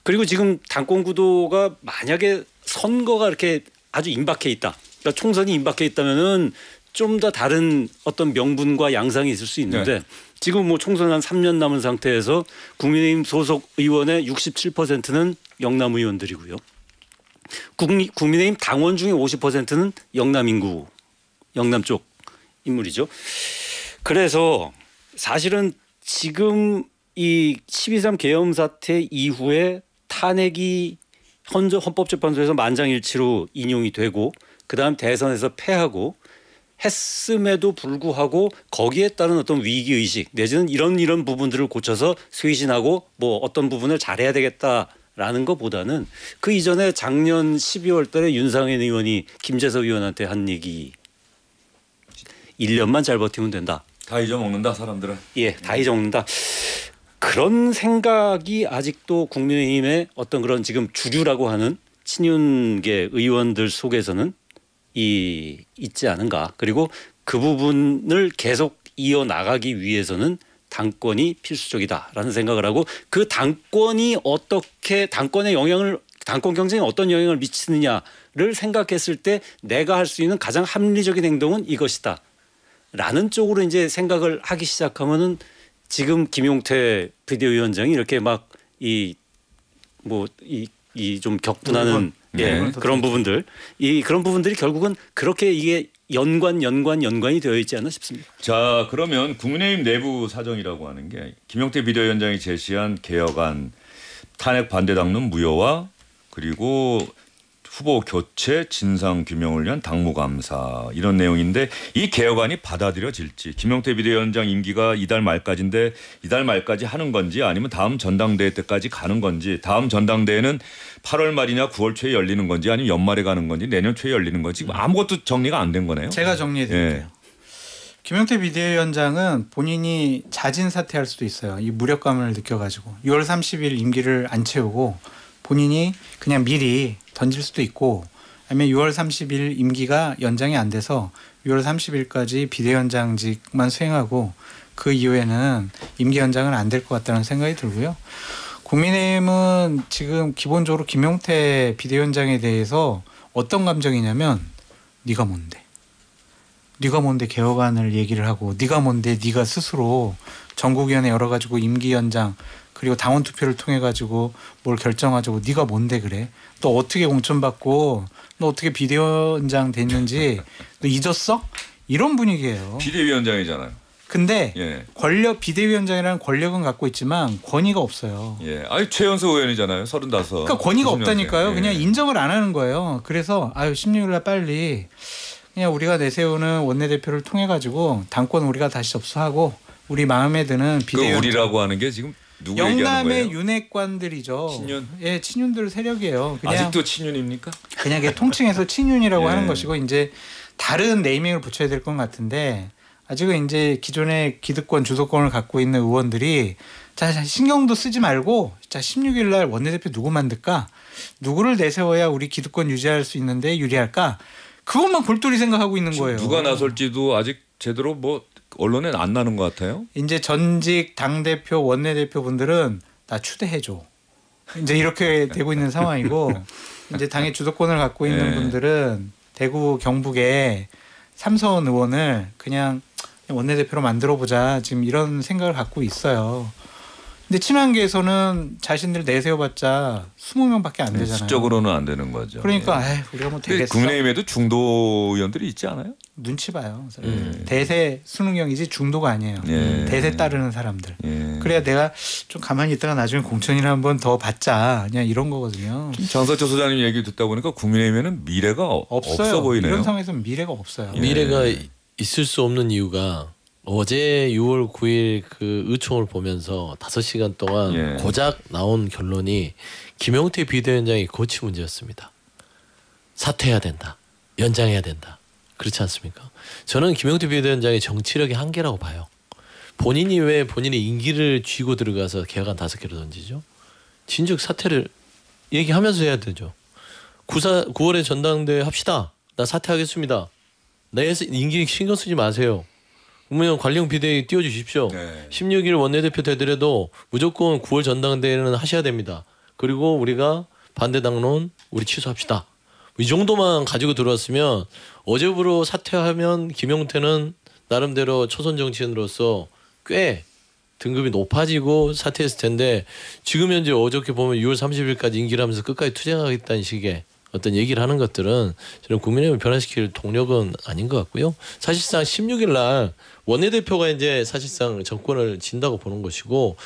D: 그리고 지금 당권 구도가 만약에 선거가 이렇게 아주 임박해 있다. 그러니까 총선이 임박해 있다면은 좀 더 다른 어떤 명분과 양상이 있을 수 있는데 지금 뭐 총선 한 3년 남은 상태에서 국민의힘 소속 의원의 67%는 영남 의원들이고요. 국민의힘 당원 중에 50%는 영남 인구, 영남 쪽 인물이죠. 그래서 사실은 지금 이 12.3 계엄 사태 이후에 탄핵이 헌법재판소에서 만장일치로 인용이 되고 그다음 대선에서 패하고 했음에도 불구하고 거기에 따른 어떤 위기의식 내지는 이런 부분들을 고쳐서 쇄신하고 뭐 어떤 부분을 잘해야 되겠다라는 것보다는 그 이전에 작년 12월 달에 윤상현 의원이 김재석 의원한테 한 얘기 1년만 잘 버티면 된다.
A: 다 잊어먹는다 사람들은.
D: 예, 다 잊어먹는다. 그런 생각이 아직도 국민의힘의 어떤 그런 지금 주류라고 하는 친윤계 의원들 속에서는 있지 않은가. 그리고 그 부분을 계속 이어나가기 위해서는 당권이 필수적이다라는 생각을 하고 그 당권이 어떻게 당권 경쟁에 어떤 영향을 미치느냐를 생각했을 때 내가 할 수 있는 가장 합리적인 행동은 이것이다. 라는 쪽으로 이제 생각을 하기 시작하면은 지금 김용태 비대위원장이 이렇게 막 좀 격분하는 그런 부분들 그런 부분들이 결국은 그렇게 이게 연관이 되어 있지 않나 싶습니다.
A: 자, 그러면 국민의힘 내부 사정이라고 하는 게 김용태 비대위원장이 제시한 개혁안 탄핵 반대 당론 무효와 그리고 후보 교체 진상 규명을 위한 당무감사 이런 내용인데 이 개혁안이 받아들여질지 김용태 비대위원장 임기가 이달 말까지인데 이달 말까지 하는 건지 아니면 다음 전당대회 때까지 가는 건지 다음 전당대회는 8월 말이냐 9월 초에 열리는 건지 아니면 연말에 가는 건지 내년 초에 열리는 건지 아무것도 정리가 안 된 거네요.
C: 제가 정리해 드릴게요. 김용태 비대위원장은 본인이 자진 사퇴할 수도 있어요. 이 무력감을 느껴가지고 6월 30일 임기를 안 채우고 본인이 그냥 미리 던질 수도 있고 아니면 6월 30일 임기가 연장이 안 돼서 6월 30일까지 비대위원장직만 수행하고 그 이후에는 임기 연장은 안 될 것 같다는 생각이 들고요. 국민의힘은 지금 기본적으로 김용태 비대위원장에 대해서 어떤 감정이냐면 네가 뭔데? 네가 뭔데 개혁안을 얘기를 하고 네가 뭔데 네가 스스로 전국위원회 열어가지고 임기 연장 그리고 당원 투표를 통해 가지고 뭘 결정하자고 네가 뭔데 그래? 너 어떻게 공천받고 너 어떻게 비대위원장 됐는지 너 잊었어? 이런 분위기예요.
A: 비대위원장이잖아요.
C: 근데
A: 예.
C: 비대위원장이라는 권력은 갖고 있지만 권위가 없어요.
A: 예. 아니 최연소 의원이잖아요. 35.
C: 그러니까 권위가
A: 90년생.
C: 없다니까요.
A: 예.
C: 그냥 인정을 안 하는 거예요. 그래서 16일 날 빨리 그냥 우리가 내세우는 원내대표를 통해 가지고 당권 우리가 다시 접수하고 우리 마음에 드는
A: 그
C: 비대위원장.
A: 우리라고 하는 게 지금 누구 얘기하는
C: 영남의
A: 거예요?
C: 윤핵관들이죠.
A: 친윤?
C: 예, 친윤들 세력이에요. 그냥
A: 아직도 친윤입니까?
C: 그냥 통칭해서 친윤이라고
A: 예.
C: 하는 것이고 이제 다른 네이밍을 붙여야 될 것 같은데 아직은 이제 기존의 기득권 주도권을 갖고 있는 의원들이 자 신경도 쓰지 말고 자 16일 날 원내대표 누구 만들까? 누구를 내세워야 우리 기득권 유지할 수 있는데 유리할까? 그것만 골똘히 생각하고 있는 거예요.
A: 누가 나설지도 아직 제대로 뭐 언론에 안 나는 것 같아요.
C: 이제 전직 당대표 원내대표 분들은 나 추대해줘. 이제 이렇게 되고 있는 상황이고 이제 당의 주도권을 갖고 있는
A: 네.
C: 분들은 대구 경북에 삼선 의원을 그냥 원내대표로 만들어보자 지금 이런 생각을 갖고 있어요. 근데 친한계에서는 자신들 내세워봤자 20명밖에 안 되잖아요.
A: 수적으로는 안 되는 거죠.
C: 그러니까
A: 예.
C: 에이, 우리가 뭐
A: 근데
C: 되겠어.
A: 국민의힘에도 중도 의원들이 있지 않아요?
C: 눈치 봐요. 대세 수능형이지 중도가 아니에요.
A: 예.
C: 대세 따르는 사람들.
A: 예.
C: 그래야 내가 좀 가만히 있다가 나중에 공천이나 한번 더 받자. 그냥 이런 거거든요.
A: 장서철 소장님 얘기 듣다 보니까 국민의힘에는 미래가
C: 없어요.
A: 없어 보이네요.
C: 이런 상황에서는 미래가 없어요.
A: 예.
B: 미래가 있을 수 없는 이유가 어제 6월 9일 그 의총을 보면서 5시간 동안
A: 예.
B: 고작 나온 결론이 김용태 비대위원장이 고치 문제였습니다. 사퇴해야 된다. 연장해야 된다. 그렇지 않습니까? 저는 김용태 비대위원장의 정치력의 한계라고 봐요. 본인이 왜 본인의 임기를 쥐고 들어가서 개혁안 5개를 던지죠? 진즉 사퇴를 얘기하면서 해야 되죠. 9월에 전당대회 합시다. 나 사퇴하겠습니다. 내 임기 신경 쓰지 마세요. 국민의원 관리형 비대위 띄워주십시오.
A: 네.
B: 16일 원내대표 되더라도 무조건 9월 전당대회는 하셔야 됩니다. 그리고 우리가 반대 당론 우리 취소합시다. 이 정도만 가지고 들어왔으면 어제부로 사퇴하면 김용태는 나름대로 초선 정치인으로서 꽤 등급이 높아지고 사퇴했을 텐데 지금 현재 어저께 보면 6월 30일까지 임기를 하면서 끝까지 투쟁하겠다는 식의 어떤 얘기를 하는 것들은 저는 국민의힘을 변화시킬 동력은 아닌 것 같고요. 사실상 16일 날 원내대표가 이제 사실상 정권을 진다고 보는 것이고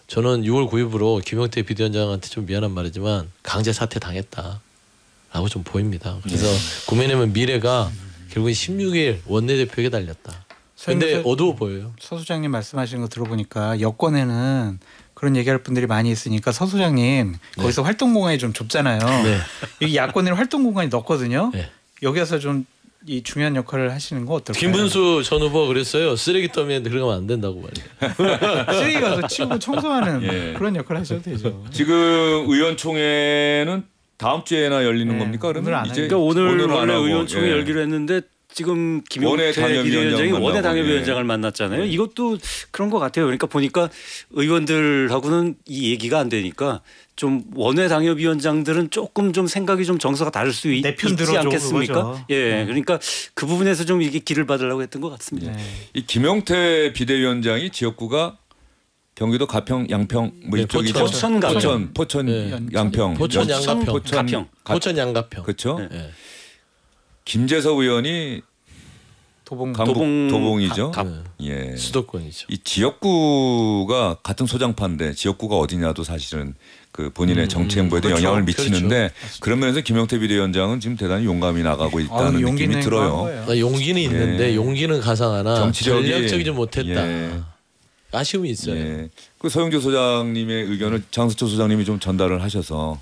B: 저는 6월 9일부로 김용태 비대위원장한테 좀 미안한 말이지만 강제 사퇴 당했다라고 좀 보입니다. 그래서 국민의힘은 미래가 결국은 16일 원내대표에게 달렸다. 근데 어두워 보여요.
C: 서 소장님 말씀하시는 거 들어보니까 여권에는 그런 얘기할 분들이 많이 있으니까 서 소장님 거기서 활동 공간이 좀 좁잖아요.
B: 네.
C: 여기 야권에는 활동 공간이 넓거든요.
B: 네.
C: 여기 와서 좀 이 중요한 역할을 하시는 거 어떨까요?
B: 김문수 전 후보가 그랬어요. 쓰레기 더미에 들어가면 안 된다고 말이에요.
C: 쓰레기 가서 치우고 청소하는
A: 예.
C: 그런 역할을 하셔도 되죠.
A: 지금 의원총회는 다음 주에나 열리는
C: 네,
A: 겁니까? 그러면
C: 오늘 안
A: 이제
D: 그러니까 오늘
A: 오늘은 안
D: 원래
A: 하고,
D: 의원총회
A: 예.
D: 열기로 했는데 지금
A: 원외
D: 김용태
A: 당협위원장
D: 비대위원장이 원내
A: 만나고,
D: 당협위원장을
A: 예.
D: 만났잖아요. 이것도 그런 것 같아요. 그러니까 보니까 의원들하고는 이 얘기가 안 되니까 좀 원외 당협위원장들은 조금 좀 생각이 좀 정서가 다를 수
C: 내 편
D: 있지
C: 들어줘,
D: 않겠습니까?
C: 그거죠.
D: 예, 그러니까 그 부분에서 좀 이게 길을 받으려고 했던 것 같습니다.
C: 네.
A: 이 김용태 비대위원장이 지역구가 경기도 가평, 양평 뭐
B: 네,
A: 이쪽이죠.
D: 포천, 가평.
A: 포천,
B: 네.
A: 양평,
B: 포천, 양가평.
A: 포천,
D: 가평.
B: 포천 양가평.
A: 그렇죠.
D: 네.
B: 예.
A: 김재석 의원이
C: 도봉
A: 도봉이죠.
D: 갑.
A: 예.
B: 수도권이죠.
A: 이 지역구가 같은 소장파인데 지역구가 어디냐도 사실은 그 본인의 정치 행보에도
B: 그렇죠.
A: 영향을 미치는데 그런 면에서 김용태 비대위원장은 지금 대단히 용감히 나가고 있다는 느낌이 들어요.
B: 나 용기는 있는데
A: 예.
B: 용기는 가상하나
A: 정치력이
B: 전략적이지 못했다.
A: 예.
B: 아쉬움이 있어요.
A: 예. 그 서영조 소장님의 의견을 장수철 소장님이 좀 전달을 하셔서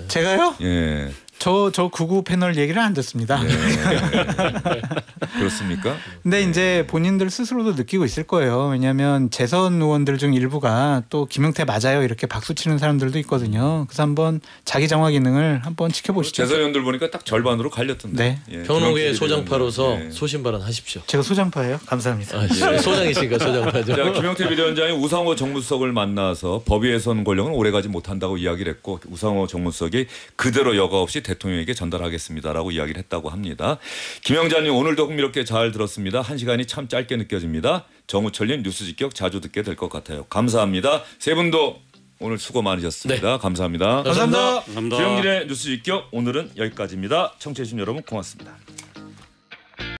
C: 제가요?
A: 예.
C: 저 구구 패널 얘기를 안 듣습니다.
A: 그렇습니까?
C: 근데 이제 본인들 스스로도 느끼고 있을 거예요. 왜냐하면 재선 의원들 중 일부가 또 김용태 맞아요 이렇게 박수 치는 사람들도 있거든요. 그래서 한번 자기 정화 기능을 한번 지켜보시죠.
A: 재선위원들 보니까 딱 절반으로 갈렸던데.
C: 네.
A: 예,
B: 평론계의
A: 김영태
B: 소장파로서
A: 비대위원장.
B: 소신발언하십시오.
C: 제가 소장파예요. 감사합니다.
B: 아, 소장이시니까 소장파죠.
A: 자, 김영태 비대위원장이 우상호 정무수석을 만나서 법위에선 권력은 오래가지 못한다고 이야기를 했고 우상호 정무수석이 그대로 여과 없이 대통령에게 전달하겠습니다라고 이야기를 했다고 합니다. 김영자님 오늘도 흥미롭게 잘 들었습니다. 1시간이 참 짧게 느껴집니다. 정우철님 뉴스 직격 자주 듣게 될 것 같아요. 감사합니다. 세 분도 오늘 수고 많으셨습니다.
B: 네.
A: 감사합니다.
B: 감사합니다.
D: 감사합니다.
A: 김영진의 뉴스 직격 오늘은 여기까지입니다. 청취해주신 여러분 고맙습니다.